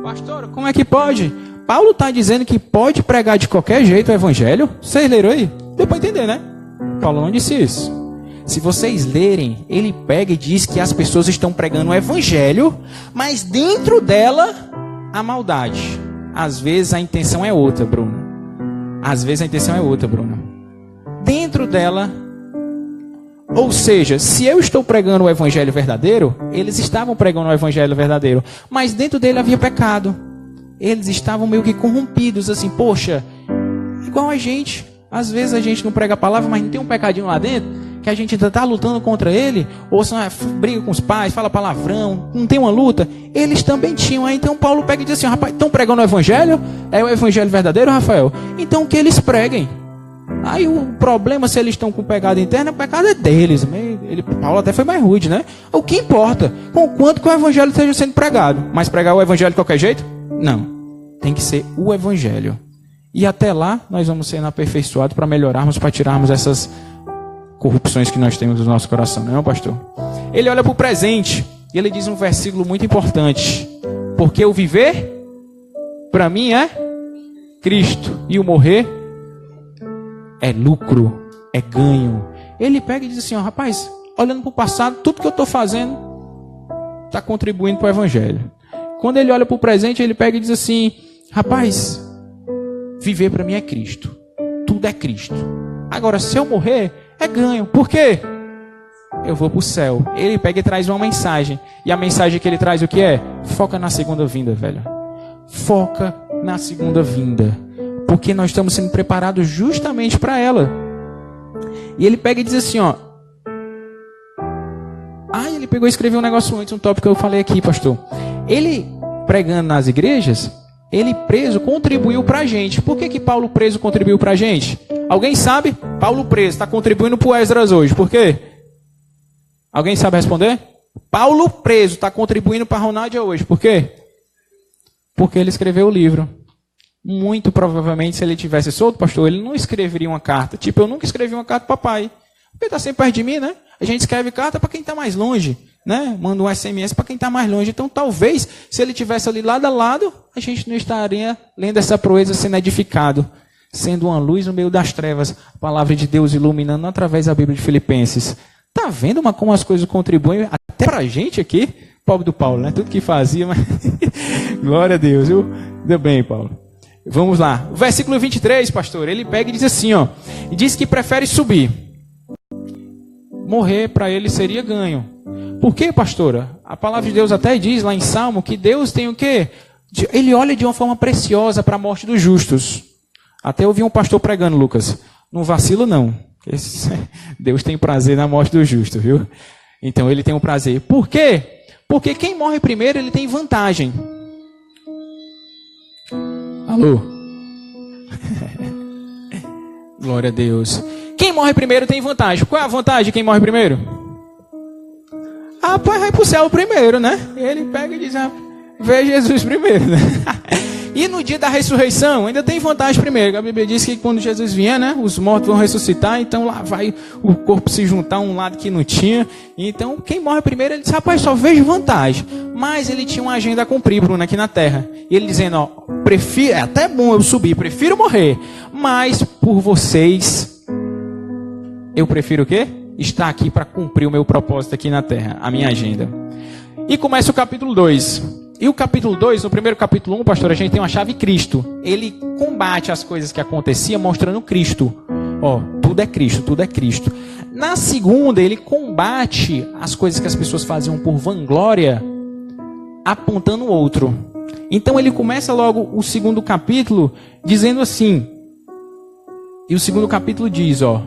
Pastor, como é que pode? Paulo está dizendo que pode pregar de qualquer jeito o evangelho? Vocês leram aí? Deu para entender, né? Paulo não disse isso. Se vocês lerem, ele pega e diz que as pessoas estão pregando o evangelho, mas dentro dela, a maldade. Às vezes a intenção é outra, Bruno. Dentro dela, ou seja, se eu estou pregando o evangelho verdadeiro, eles estavam pregando o evangelho verdadeiro, mas dentro dele havia pecado. Eles estavam meio que corrompidos, assim, poxa, igual a gente. Às vezes a gente não prega a palavra, mas não tem um pecadinho lá dentro, que a gente ainda está lutando contra ele, ou briga com os pais, fala palavrão, não tem uma luta. Eles também tinham. Aí então Paulo pega e diz assim, rapaz, estão pregando o evangelho? É o evangelho verdadeiro, Rafael? Então que eles preguem. Aí o problema, se eles estão com pecado interno, o pecado é deles. Paulo até foi mais rude, né? O que importa? Conquanto que o evangelho esteja sendo pregado. Mas pregar o evangelho de qualquer jeito? Não. Tem que ser o evangelho. E até lá, nós vamos sendo aperfeiçoados para melhorarmos, para tirarmos essas corrupções que nós temos do nosso coração, não é, pastor? Ele olha para o presente e ele diz um versículo muito importante. Porque o viver, para mim, é Cristo. E o morrer é lucro, é ganho. Ele pega e diz assim, ó, rapaz, olhando para o passado, tudo que eu estou fazendo está contribuindo para o evangelho. Quando ele olha para o presente, ele pega e diz assim, rapaz, viver para mim é Cristo. Tudo é Cristo. Agora, se eu morrer, é ganho. Por quê? Eu vou para o céu. Ele pega e traz uma mensagem. E a mensagem que ele traz o que é? Foca na segunda vinda, velho. Foca na segunda vinda. Porque nós estamos sendo preparados justamente para ela. E ele pega e diz assim, ó. Ele pegou e escreveu um negócio antes, um tópico que eu falei aqui, pastor. Ele, pregando nas igrejas, ele preso contribuiu para a gente. Por que Paulo preso contribuiu para a gente? Alguém sabe? Paulo preso está contribuindo para o Esdras hoje. Por quê? Alguém sabe responder? Paulo preso está contribuindo para a Ronaldia hoje. Por quê? Porque ele escreveu o livro. Muito provavelmente, se ele tivesse solto, pastor, ele não escreveria uma carta. Tipo, eu nunca escrevi uma carta para papai. Porque está sempre perto de mim, né? A gente escreve carta para quem está mais longe, né? Manda um SMS para quem está mais longe. Então, talvez, se ele tivesse ali lado a lado, a gente não estaria lendo essa proeza sendo edificado, sendo uma luz no meio das trevas, a palavra de Deus iluminando através da Bíblia de Filipenses. Tá vendo como as coisas contribuem até para a gente aqui? Pobre do Paulo, né? Tudo que fazia, mas... Glória a Deus, viu? Deu bem, Paulo. Vamos lá. O versículo 23, pastor, ele pega e diz assim, ó. E diz que prefere subir. Morrer para ele seria ganho. Por quê, pastora? A palavra de Deus até diz lá em Salmo que Deus tem o quê? Ele olha de uma forma preciosa para a morte dos justos. Até eu vi um pastor pregando, Lucas. Não vacilo, não. Deus tem prazer na morte do justo, viu? Então ele tem um prazer. Por quê? Porque quem morre primeiro, ele tem vantagem. Alô? Glória a Deus. Quem morre primeiro tem vantagem. Qual é a vantagem de quem morre primeiro? Rapaz, vai pro céu primeiro, né? Ele pega e diz, vê Jesus primeiro, né? E no dia da ressurreição, ainda tem vantagem primeiro. A Bíblia diz que quando Jesus vier, né? Os mortos vão ressuscitar, então lá vai o corpo se juntar um lado que não tinha. Então, quem morre primeiro, ele diz, rapaz, só vejo vantagem. Mas ele tinha uma agenda a cumprir, Bruno, aqui na terra. E ele dizendo, ó, é até bom eu subir, prefiro morrer. Mas por vocês... eu prefiro o quê? Estar aqui para cumprir o meu propósito aqui na terra, a minha agenda. E começa o capítulo 2. E o capítulo 2, no primeiro capítulo 1, pastor, a gente tem uma chave Cristo. Ele combate as coisas que aconteciam mostrando Cristo. Ó, tudo é Cristo, tudo é Cristo. Na segunda, ele combate as coisas que as pessoas faziam por vanglória, apontando o outro. Então ele começa logo o segundo capítulo dizendo assim. E o segundo capítulo diz, ó.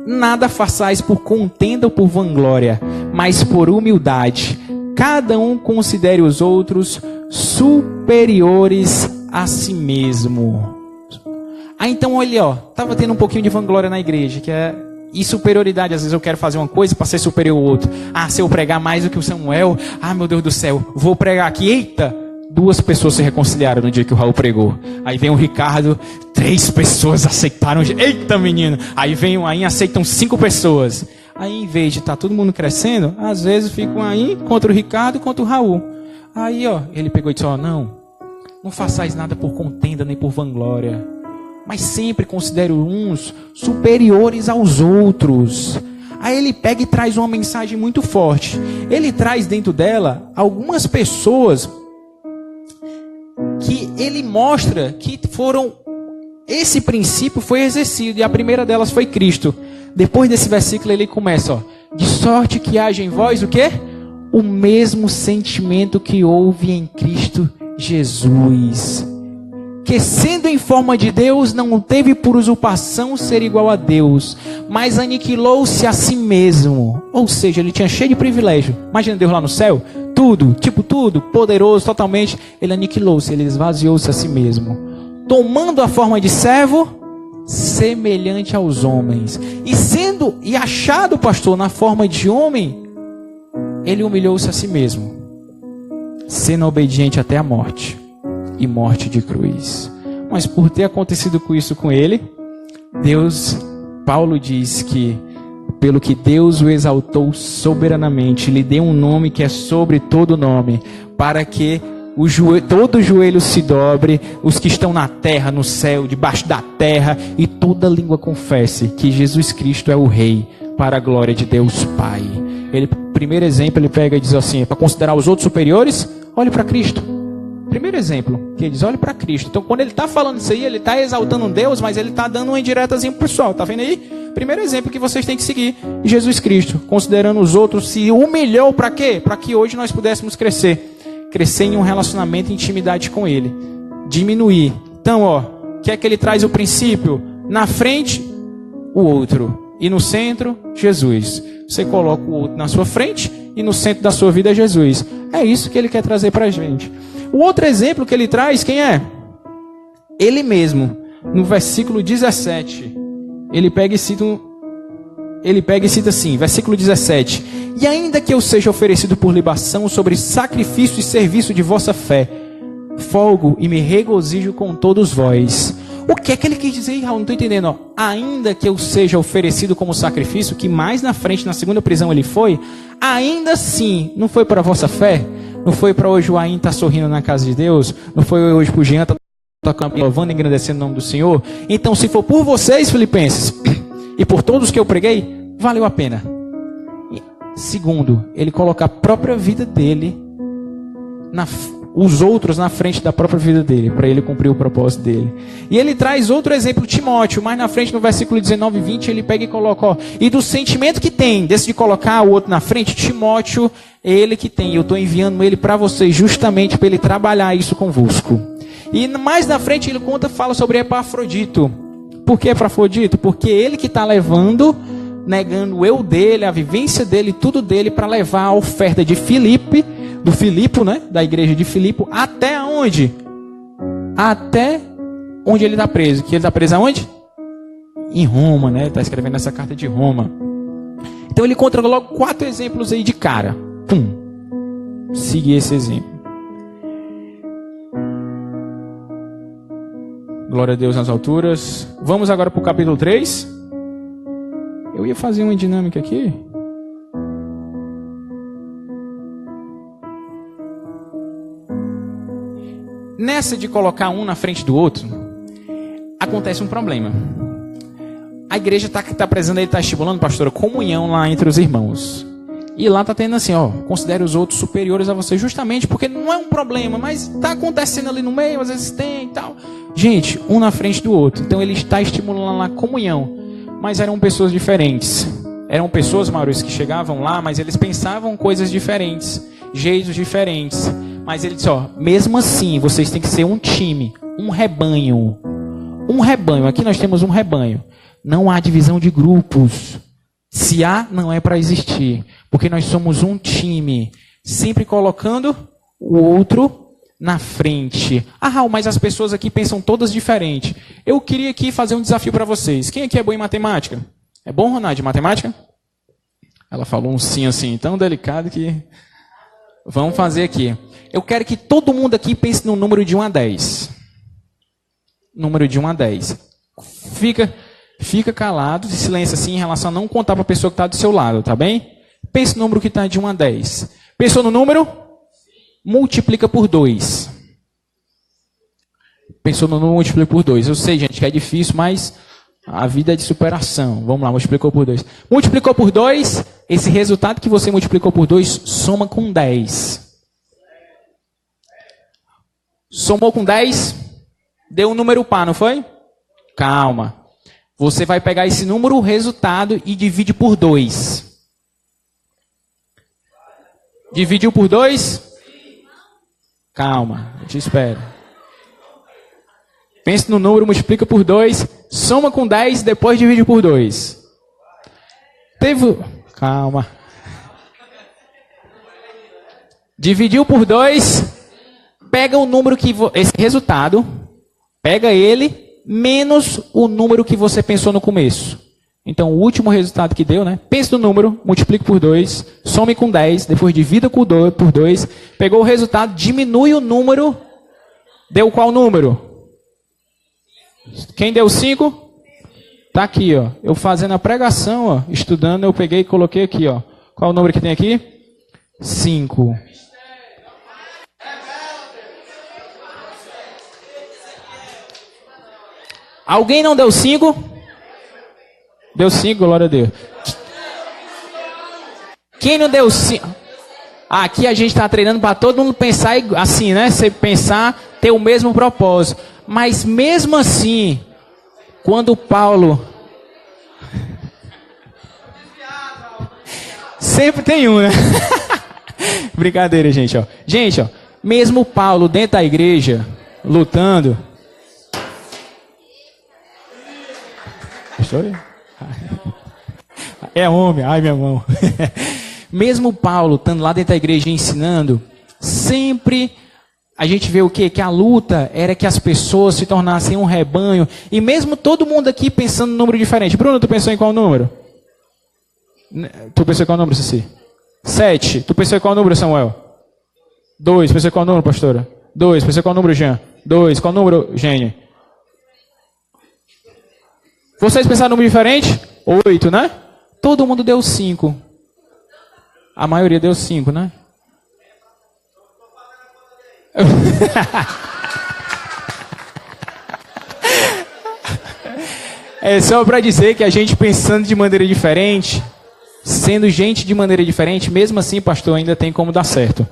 Nada façais por contenda ou por vanglória, mas por humildade. Cada um considere os outros superiores a si mesmo. Então, olha, ó, estava tendo um pouquinho de vanglória na igreja, que é E superioridade, às vezes eu quero fazer uma coisa para ser superior ao outro. Se eu pregar mais do que o Samuel, meu Deus do céu, vou pregar aqui, eita! 2 pessoas se reconciliaram no dia que o Raul pregou. Aí vem o Ricardo, 3 pessoas aceitaram. Eita, menino! Aí aceitam 5 pessoas. Aí, em vez de estar todo mundo crescendo, às vezes ficam aí contra o Ricardo e contra o Raul. Aí, ele pegou e disse, não façais nada por contenda nem por vanglória, mas sempre considere uns superiores aos outros. Aí ele pega e traz uma mensagem muito forte. Ele traz dentro dela algumas pessoas que ele mostra que esse princípio foi exercido, e a primeira delas foi Cristo. Depois desse versículo ele começa, de sorte que haja em vós o quê? O mesmo sentimento que houve em Cristo Jesus, que sendo em forma de Deus, não teve por usurpação ser igual a Deus, mas aniquilou-se a si mesmo. Ou seja, ele tinha cheio de privilégio. Imagina Deus lá no céu, tudo, poderoso, totalmente. Ele aniquilou-se, ele esvaziou-se a si mesmo, tomando a forma de servo, semelhante aos homens. E achado, pastor, na forma de homem, ele humilhou-se a si mesmo, sendo obediente até a morte, e morte de cruz. Mas por ter acontecido isso com ele, Paulo diz que pelo que Deus o exaltou soberanamente, lhe deu um nome que é sobre todo nome, para que todo joelho se dobre, os que estão na terra, no céu, debaixo da terra, e toda língua confesse que Jesus Cristo é o Rei, para a glória de Deus Pai. Primeiro exemplo, ele pega e diz assim, para considerar os outros superiores, olhe para Cristo. Primeiro exemplo, que ele diz, olhe para Cristo. Então, quando ele está falando isso aí, ele está exaltando Deus, mas ele está dando uma indiretazinha pro pessoal, tá vendo aí? Primeiro exemplo que vocês têm que seguir, Jesus Cristo, considerando os outros, se humilhou para quê? Para que hoje nós pudéssemos crescer em um relacionamento e intimidade com Ele, diminuir. Então, o que é que ele traz o princípio? Na frente, o outro, e no centro, Jesus. Você coloca o outro na sua frente, e no centro da sua vida é Jesus. É isso que ele quer trazer para a gente. O outro exemplo que ele traz, quem é? Ele mesmo, no versículo 17, ele pega e cita assim, versículo 17: e ainda que eu seja oferecido por libação sobre sacrifício e serviço de vossa fé, folgo e me regozijo com todos vós. O que é que ele quis dizer, Raul? Não estou entendendo. Ainda que eu seja oferecido como sacrifício, que mais na frente, na segunda prisão ele foi, ainda assim, não foi para a vossa fé? Não foi para hoje o Ain estar sorrindo na casa de Deus? Não foi hoje para o Jean estar tocando, louvando e engrandecendo o nome do Senhor? Então, se for por vocês, filipenses, e por todos que eu preguei, valeu a pena. Segundo, ele coloca a própria vida dele, os outros na frente da própria vida dele, para ele cumprir o propósito dele. E ele traz outro exemplo, Timóteo, mais na frente no versículo 19 e 20, ele pega e coloca, e do sentimento que tem, desse de colocar o outro na frente, Timóteo, ele que tem, eu estou enviando ele para vocês, justamente para ele trabalhar isso convosco. E mais na frente ele fala sobre Epafrodito. Por que Epafrodito? Porque ele que está levando, negando o eu dele, a vivência dele, tudo dele, para levar a oferta de Filipe, do Filipo, né, da igreja de Filipo, até onde? Até onde ele está preso. Que ele está preso aonde? Em Roma, né? Está escrevendo essa carta de Roma. Então ele conta logo 4 exemplos aí de cara. Siga esse exemplo. Glória a Deus nas alturas. Vamos agora para o capítulo 3. Eu ia fazer uma dinâmica aqui. Nessa de colocar um na frente do outro, acontece um problema. A igreja está prezando, ele está estimulando, pastora, comunhão lá entre os irmãos. E lá está tendo assim, considere os outros superiores a você, justamente porque não é um problema, mas está acontecendo ali no meio, às vezes tem e tal. Gente, um na frente do outro. Então ele está estimulando lá a comunhão. Mas eram pessoas diferentes. Eram pessoas, Maurício, que chegavam lá, mas eles pensavam coisas diferentes, jeitos diferentes. Mas ele disse, mesmo assim, vocês têm que ser um time, um rebanho. Um rebanho, aqui nós temos um rebanho. Não há divisão de grupos. Se há, não é para existir. Porque nós somos um time, sempre colocando o outro na frente. Raul, mas as pessoas aqui pensam todas diferentes. Eu queria aqui fazer um desafio para vocês. Quem aqui é bom em matemática? É bom, Ronaldo, de matemática? Ela falou um sim assim, tão delicado que... Vamos fazer aqui. Eu quero que todo mundo aqui pense no número de 1 a 10. Número de 1 a 10. Fica calado, de silêncio assim, em relação a não contar para a pessoa que está do seu lado, tá bem? Pense no número que está de 1 a 10. Pensou no número? Multiplica por 2. Pensou no número, multiplica por 2. Eu sei, gente, que é difícil, mas a vida é de superação. Vamos lá, multiplicou por 2. Multiplicou por 2, esse resultado que você multiplicou por 2, soma com 10. Somou com 10, deu um número par, não foi? Calma. Você vai pegar esse número, o resultado, e divide por 2. Dividiu por 2? Calma, eu te espero. Pense no número, multiplica por 2, soma com 10, depois divide por 2. Calma. Dividiu por 2, pega o número que... Esse resultado, pega ele, menos o número que você pensou no começo. Então, o último resultado que deu, né? Pense no número, multiplique por 2, some com 10, depois divida por 2, pegou o resultado, diminui o número, deu qual número? Quem deu 5? Tá aqui, ó. Eu fazendo a pregação, ó, estudando, eu peguei e coloquei aqui, ó. Qual o número que tem aqui? 5. Alguém não deu 5? Deu 5, glória a Deus. Quem não deu 5? Aqui a gente está treinando para todo mundo pensar assim, né? Você pensar, ter o mesmo propósito. Mas mesmo assim, quando Paulo... Sempre tem um, né? Brincadeira, gente, ó. Gente, ó, mesmo Paulo dentro da igreja, lutando... É homem, ai minha mão. Mesmo Paulo estando lá dentro da igreja ensinando, sempre a gente vê o quê? Que a luta era que as pessoas se tornassem um rebanho. E mesmo todo mundo aqui pensando em número diferente. Bruno, tu pensou em qual número? Tu pensou em qual número, Ceci? 7. Tu pensou em qual número, Samuel? 2. Pensou em qual número, pastora? 2. Pensou em qual número, Jean? 2. Qual número, Gênia? Vocês pensaram em número diferente? 8, né? Todo mundo deu 5. A maioria deu 5, né? É só para dizer que a gente pensando de maneira diferente, sendo gente de maneira diferente, mesmo assim, pastor, ainda tem como dar certo.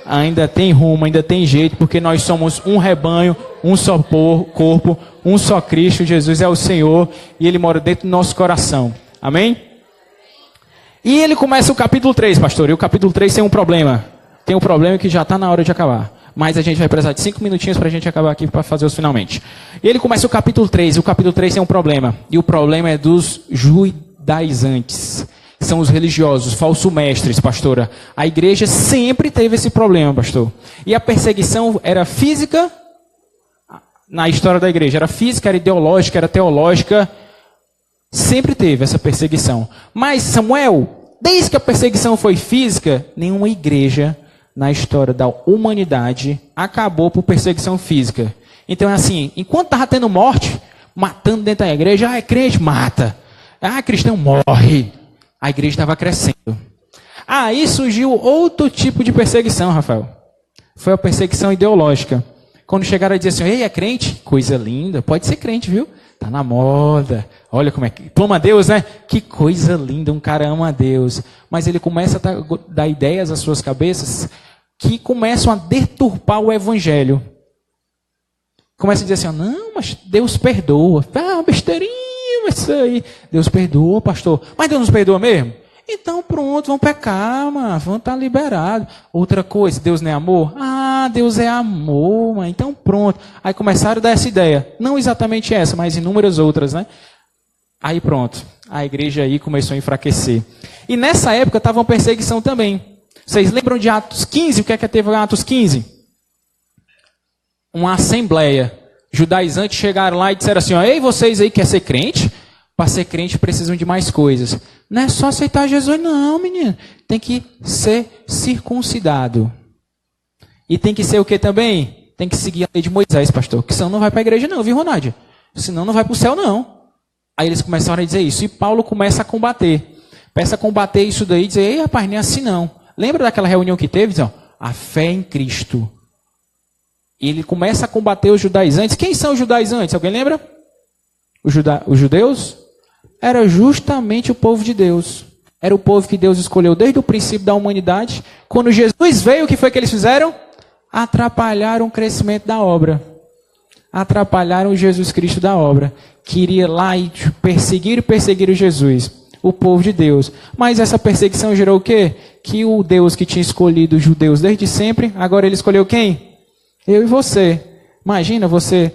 Ainda tem rumo, ainda tem jeito, porque nós somos um rebanho, um só corpo, um só Cristo. Jesus é o Senhor e Ele mora dentro do nosso coração. Amém? E ele começa o capítulo 3, pastor. E o capítulo 3 tem um problema. Tem um problema que já está na hora de acabar. Mas a gente vai precisar de 5 minutinhos para a gente acabar aqui para fazer os finalmente. E ele começa o capítulo 3. E o capítulo 3 tem um problema. E o problema é dos judaizantes. São os religiosos, falsos mestres, pastora. A igreja sempre teve esse problema, pastor. E a perseguição era física, na história da igreja. Era física, era ideológica, era teológica. Sempre teve essa perseguição. Mas, Samuel, desde que a perseguição foi física, nenhuma igreja na história da humanidade acabou por perseguição física. Então é assim, enquanto estava tendo morte, matando dentro da igreja, é crente, mata. Cristão morre. A igreja estava crescendo. Aí surgiu outro tipo de perseguição, Rafael. Foi a perseguição ideológica. Quando chegaram a dizer assim, ei, é crente? Coisa linda, pode ser crente, viu? Tá na moda. Olha como é que... Ama Deus, né? Que coisa linda, um cara ama a Deus. Mas ele começa a dar ideias às suas cabeças que começam a deturpar o evangelho. Começa a dizer assim, não, mas Deus perdoa. Besteirinha, isso aí. Deus perdoa, pastor. Mas Deus nos perdoa mesmo? Então pronto, vão pecar, mano. Vão estar liberados. Outra coisa, Deus não é amor? Deus é amor, mano. Então pronto. Aí começaram a dar essa ideia. Não exatamente essa, mas inúmeras outras, né? Aí pronto. A igreja aí começou a enfraquecer. E nessa época estava uma perseguição também. Vocês lembram de Atos 15? O que é que teve em Atos 15? Uma assembleia. Judaizantes chegaram lá e disseram assim, ei, vocês aí querem ser crente? para ser crente precisam de mais coisas. Não é só aceitar Jesus, não, menino. Tem que ser circuncidado. E tem que ser o que também? Tem que seguir a lei de Moisés, pastor. Que senão não vai para a igreja não, viu, Ronaldo? Senão não vai para o céu, não. Aí eles começaram a dizer isso. E Paulo começa a combater. Começa a combater isso daí e dizer, ei, rapaz, nem é assim não. Lembra daquela reunião que teve? Diz, ó, a fé em Cristo. E ele começa a combater os judaizantes. Quem são os judaizantes? Alguém lembra? Os judeus? Era justamente o povo de Deus. Era o povo que Deus escolheu desde o princípio da humanidade. Quando Jesus veio, o que foi que eles fizeram? Atrapalharam o crescimento da obra. Atrapalharam Jesus Cristo da obra. Queria lá e perseguir o Jesus, o povo de Deus. Mas essa perseguição gerou o quê? Que o Deus que tinha escolhido os judeus desde sempre, agora ele escolheu quem? Eu e você. Imagina você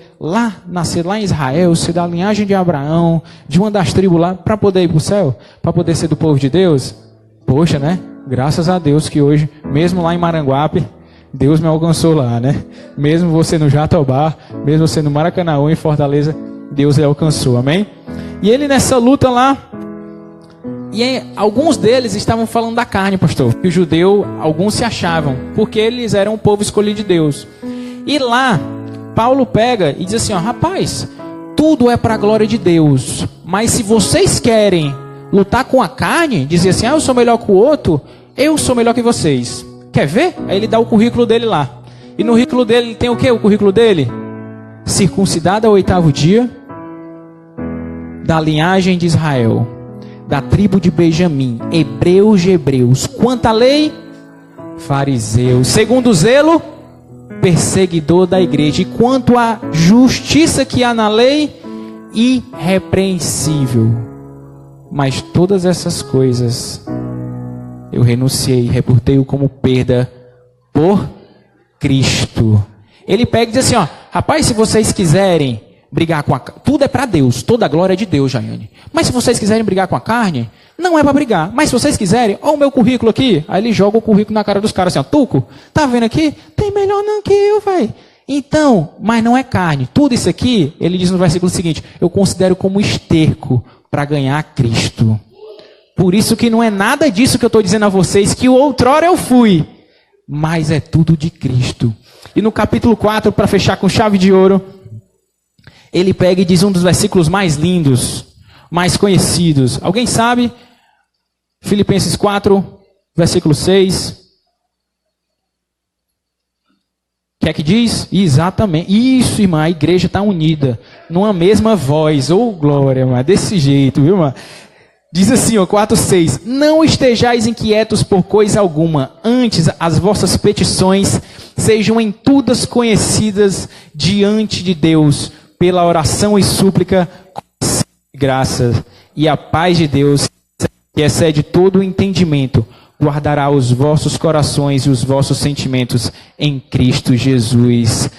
nascer lá em Israel, ser da linhagem de Abraão, de uma das tribos lá, para poder ir para o céu, para poder ser do povo de Deus. Poxa, né? Graças a Deus que hoje, mesmo lá em Maranguape, Deus me alcançou lá, né? Mesmo você no Jatobá, mesmo você no Maracanã, em Fortaleza, Deus lhe alcançou, amém? E ele nessa luta lá, alguns deles estavam falando da carne, pastor. Que o judeu, alguns se achavam, porque eles eram o povo escolhido de Deus. E lá, Paulo pega e diz assim, ó, rapaz, tudo é para a glória de Deus, mas se vocês querem lutar com a carne, dizer assim, eu sou melhor que o outro, eu sou melhor que vocês. Quer ver? Aí ele dá o currículo dele lá. E no currículo dele tem o quê? O currículo dele? Circuncidado ao 8º dia, da linhagem de Israel, da tribo de Benjamim, hebreus de hebreus. Quanto à lei? Fariseu. Segundo o zelo? Perseguidor da igreja. E quanto à justiça que há na lei? Irrepreensível. Mas todas essas coisas eu renunciei, reportei-o como perda por Cristo. Ele pega e diz assim, ó, rapaz, se vocês quiserem brigar com a carne, tudo é para Deus, toda a glória é de Deus, Jaiane. Mas se vocês quiserem brigar com a carne, não é para brigar. Mas se vocês quiserem, ó o meu currículo aqui. Aí ele joga o currículo na cara dos caras assim, ó, Tuco, tá vendo aqui? Tem melhor não que eu, velho. Então, mas não é carne. Tudo isso aqui, ele diz no versículo seguinte, eu considero como esterco para ganhar Cristo. Por isso que não é nada disso que eu estou dizendo a vocês, que outrora eu fui, mas é tudo de Cristo. E no capítulo 4, para fechar com chave de ouro, ele pega e diz um dos versículos mais lindos, mais conhecidos. Alguém sabe? Filipenses 4, versículo 6. O que é que diz? Exatamente. Isso, irmã, a igreja está unida, numa mesma voz. Oh, glória, irmã, desse jeito, viu, irmã? Diz assim, ó, 4:6, não estejais inquietos por coisa alguma, antes as vossas petições sejam em todas conhecidas diante de Deus, pela oração e súplica, com graça, e a paz de Deus, que excede todo o entendimento, guardará os vossos corações e os vossos sentimentos em Cristo Jesus.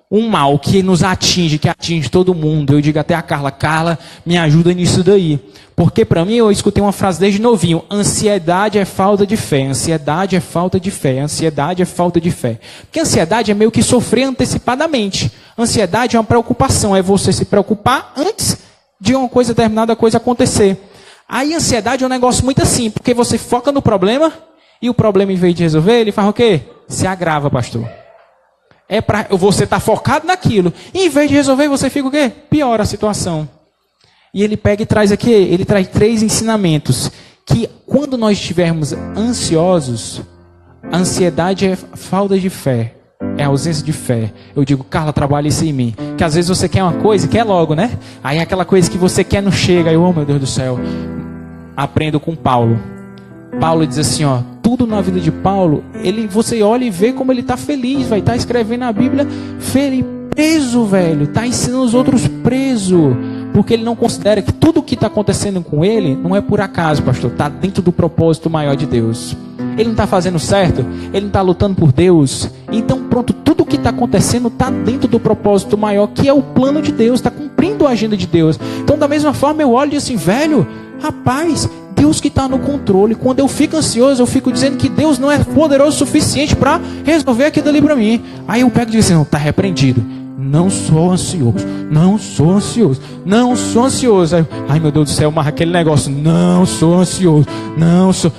Um mal que nos atinge, que atinge todo mundo. Eu digo até a Carla, me ajuda nisso daí. Porque para mim, eu escutei uma frase desde novinho, ansiedade é falta de fé, ansiedade é falta de fé, ansiedade é falta de fé. Porque ansiedade é meio que sofrer antecipadamente. Ansiedade é uma preocupação, é você se preocupar antes de uma coisa, determinada coisa acontecer. Aí ansiedade é um negócio muito assim, porque você foca no problema, e o problema, em vez de resolver, ele faz o quê? Se agrava, pastor. É para você estar focado naquilo. E em vez de resolver, você fica o quê? Piora a situação. E ele pega e traz aqui, ele traz 3 ensinamentos. Que quando nós estivermos ansiosos, a ansiedade é falta de fé. É ausência de fé. Eu digo, Carla, trabalha isso em mim. Que às vezes você quer uma coisa e quer logo, né? Aí aquela coisa que você quer não chega. Aí, oh meu Deus do céu. Aprendo com Paulo. Paulo diz assim, ó, tudo na vida de Paulo, você olha e vê como ele está feliz, vai estar escrevendo a Bíblia feliz, preso, velho, está ensinando os outros preso, porque ele não considera que tudo o que está acontecendo com ele não é por acaso, pastor, está dentro do propósito maior de Deus. Ele não está fazendo certo, ele não está lutando por Deus, então pronto, tudo o que está acontecendo está dentro do propósito maior, que é o plano de Deus, está cumprindo a agenda de Deus. Então da mesma forma eu olho e digo assim, velho, rapaz, Deus que está no controle. Quando eu fico ansioso, eu fico dizendo que Deus não é poderoso o suficiente para resolver aquilo ali para mim. Aí eu pego e digo assim, não, está repreendido. não sou ansioso, não sou ansioso, não sou ansioso. Aí, ai meu Deus do céu, mas aquele negócio, não sou ansioso, não sou.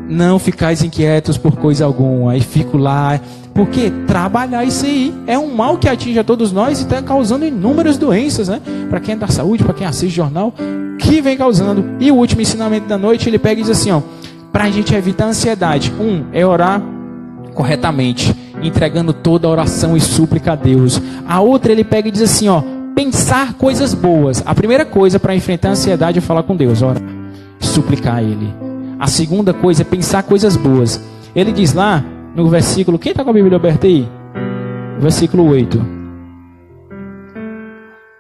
Não ficais inquietos por coisa alguma. Aí fico lá, porque trabalhar isso aí é um mal que atinge a todos nós e está causando inúmeras doenças, né? Para quem é da saúde, para quem assiste jornal, que vem causando. E o último ensinamento da noite, ele pega e diz assim, ó, para a gente evitar a ansiedade. É orar corretamente, entregando toda a oração e súplica a Deus. A outra, ele pega e diz assim, ó, pensar coisas boas. A primeira coisa para enfrentar a ansiedade é falar com Deus, orar, suplicar a Ele. A segunda coisa é pensar coisas boas. Ele diz lá no versículo, quem está com a Bíblia aberta aí? Versículo 8.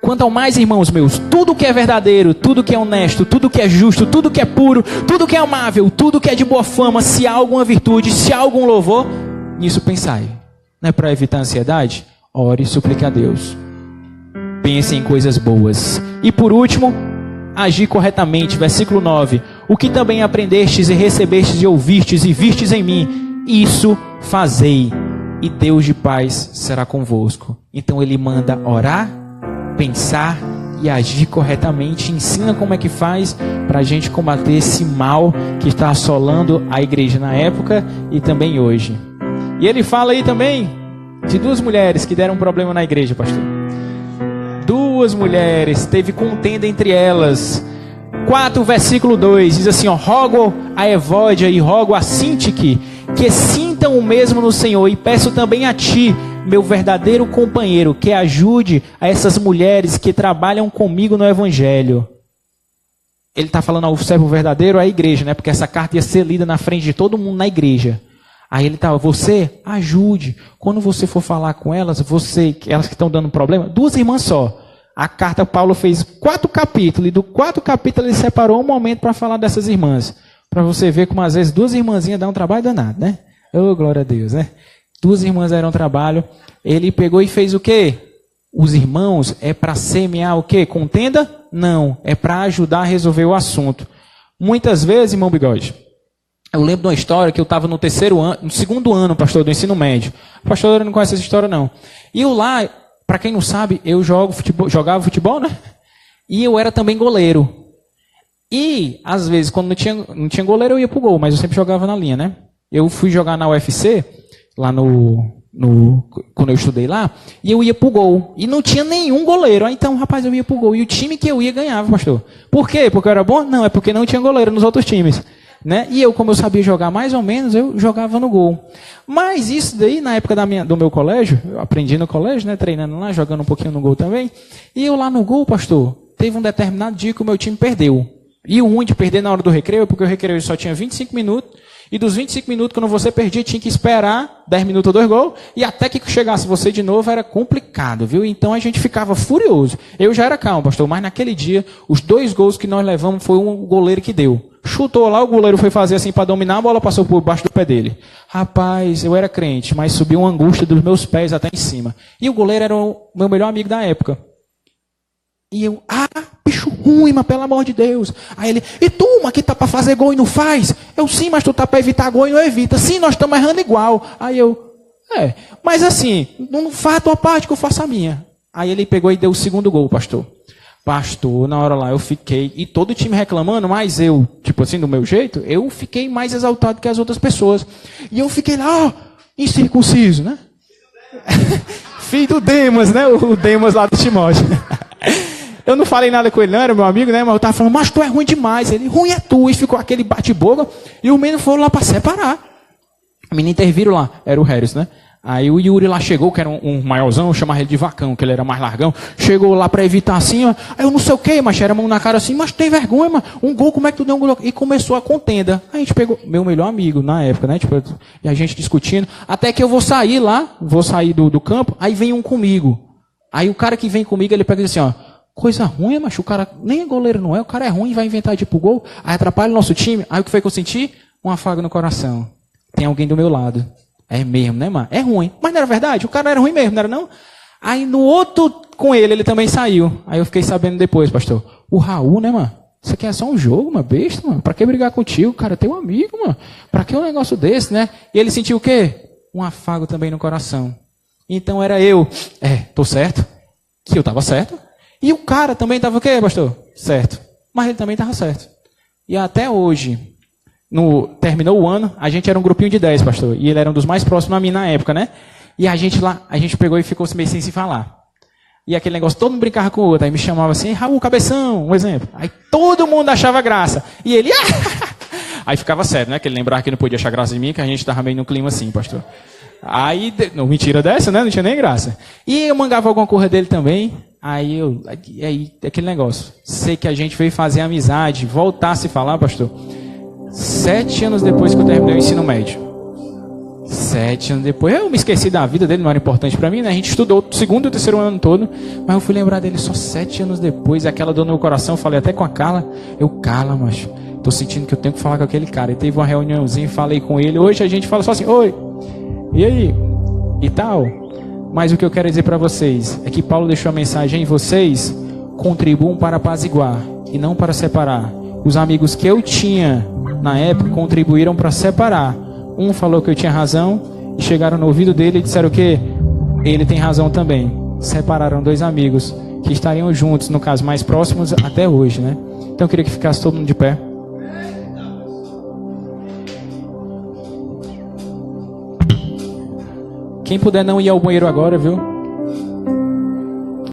Quanto ao mais, irmãos meus, tudo que é verdadeiro, tudo que é honesto, tudo que é justo, tudo que é puro, tudo que é amável, tudo que é de boa fama, se há alguma virtude, se há algum louvor, nisso pensai. Não é para evitar a ansiedade? Ore e suplique a Deus. Pense em coisas boas. E por último, agir corretamente. Versículo 9. O que também aprendestes e recebestes e ouvistes e vistes em mim, isso fazei, e Deus de paz será convosco. Então ele manda orar, pensar e agir corretamente. Ensina como é que faz para a gente combater esse mal que está assolando a igreja na época e também hoje. E ele fala aí também de 2 mulheres que deram um problema na igreja, pastor. 2 mulheres, teve contenda entre elas. 4, versículo 2, diz assim, ó, rogo a Evódia e rogo a Sintique que sintam o mesmo no Senhor, e peço também a ti, meu verdadeiro companheiro, que ajude a essas mulheres que trabalham comigo no Evangelho. Ele está falando ao servo verdadeiro, à igreja, né? Porque essa carta ia ser lida na frente de todo mundo na igreja. Aí ele estava, você ajude, quando você for falar com elas, elas que estão dando problema, 2 irmãs só. A carta Paulo fez 4 capítulos, e do 4 capítulos ele separou um momento para falar dessas irmãs. Para você ver como às vezes 2 irmãzinhas dão um trabalho danado, né? Oh, glória a Deus, né? 2 irmãs deram trabalho. Ele pegou e fez o quê? Os irmãos é para semear o quê? Contenda? Não, é para ajudar a resolver o assunto. Muitas vezes, irmão Bigode, eu lembro de uma história que eu estava no 2º ano, pastor, do ensino médio. O pastor não conhece essa história, não. E eu lá, para quem não sabe, eu jogava futebol, né? E eu era também goleiro. E, às vezes, quando não tinha goleiro, eu ia pro gol, mas eu sempre jogava na linha, né? Eu fui jogar na UFC, lá quando eu estudei lá, e eu ia pro gol. E não tinha nenhum goleiro. Aí, então, rapaz, eu ia pro gol. E o time que eu ia ganhava, pastor. Por quê? Porque eu era bom? Não, é porque não tinha goleiro nos outros times. Né? E eu, como eu sabia jogar mais ou menos, eu jogava no gol. Mas isso daí, na época do meu colégio, eu aprendi no colégio, né? Treinando lá, jogando um pouquinho no gol também. E eu lá no gol, pastor, teve um determinado dia que o meu time perdeu. E o ruim de perder na hora do recreio é porque o recreio só tinha 25 minutos. E dos 25 minutos, quando você perdia, tinha que esperar 10 minutos ou 2 gols. E até que chegasse você de novo, era complicado, viu? Então a gente ficava furioso. Eu já era calmo, pastor, mas naquele dia, os 2 gols que nós levamos foi um goleiro que deu. Chutou lá, o goleiro foi fazer assim para dominar, a bola passou por baixo do pé dele. Rapaz, eu era crente, mas subiu uma angústia dos meus pés até em cima. E o goleiro era o meu melhor amigo da época. E eu, bicho ruim, mas pelo amor de Deus. Aí ele, e tu, mas que tá para fazer gol e não faz? Eu, sim, mas tu tá para evitar gol e não evita. Sim, nós estamos errando igual. Aí eu, mas assim, não faz a tua parte que eu faço a minha. Aí ele pegou e deu o 2º gol, pastor. Pastor, na hora lá eu fiquei, e todo o time reclamando, mas eu, tipo assim, do meu jeito, eu fiquei mais exaltado que as outras pessoas. E eu fiquei lá, incircunciso, né? Filho do Demas, né? O Demas lá do Timóteo. Eu não falei nada com ele, não, era meu amigo, né? Mas eu tava falando, mas tu é ruim demais. Ele, ruim é tu. E ficou aquele bate-boca, e os meninos foram lá para separar. Os meninos interviram lá, era o Harris, né? Aí o Yuri lá chegou, que era um maiorzão, eu chamava ele de Vacão, que ele era mais largão. Chegou lá para evitar assim, ó. Aí eu não sei o que, mas era a mão na cara assim, mas tem vergonha, mano. Um gol, como é que tu deu um gol? E começou a contenda. Aí a gente pegou, meu melhor amigo na época, né? Tipo, e a gente discutindo. Até que eu vou sair lá, do campo, aí vem um comigo. Aí o cara que vem comigo, ele pega e diz assim, ó. Coisa ruim, macho, o cara nem é goleiro não é, o cara é ruim e vai inventar de ir pro gol. Aí atrapalha o nosso time. Aí o que foi que eu senti? Um afago no coração. Tem alguém do meu lado. É mesmo, né, mano? É ruim. Mas não era verdade? O cara era ruim mesmo, não era não? Aí no outro com ele também saiu. Aí eu fiquei sabendo depois, pastor. O Raul, né, mano? Isso aqui é só um jogo, mano, besta, mano. Pra que brigar contigo, cara? Tem um amigo, mano. Pra que um negócio desse, né? E ele sentiu o quê? Um afago também no coração. Então era eu, tô certo, que eu estava certo. E o cara também estava o quê, pastor? Certo. Mas ele também estava certo. E até hoje, terminou o ano, a gente era um grupinho de 10, pastor. E ele era um dos mais próximos a mim na época, né? E a gente pegou e ficou meio sem se falar. E aquele negócio, todo mundo brincava com o outro. Aí me chamava assim, Raul, cabeção, um exemplo. Aí todo mundo achava graça. E ele, Aí ficava sério, né? Que ele lembrava que não podia achar graça em mim, que a gente estava meio no clima assim, pastor. Aí, não, mentira dessa, né? Não tinha nem graça. E eu mangava alguma coisa dele também. Aí, aquele negócio. Sei que a gente veio fazer amizade, voltar a se falar, pastor. 7 anos depois que eu terminei o ensino médio. 7 anos depois, eu me esqueci da vida dele, não era importante pra mim, né? A gente estudou o 2º e o 3º ano todo, mas eu fui lembrar dele só 7 anos depois, aquela dor no meu coração, falei até com a Carla, Carla, macho, tô sentindo que eu tenho que falar com aquele cara. E teve uma reuniãozinha, falei com ele, hoje a gente fala só assim, oi, e aí? E tal. Mas o que eu quero dizer pra vocês, é que Paulo deixou a mensagem em vocês, contribuam para apaziguar, e não para separar. Os amigos que eu tinha, na época, contribuíram para separar. Um falou que eu tinha razão, e chegaram no ouvido dele e disseram que ele tem razão também. Separaram 2 amigos que estariam juntos, no caso mais próximos até hoje, né? Então eu queria que ficasse todo mundo de pé. Quem puder não ir ao banheiro agora, viu?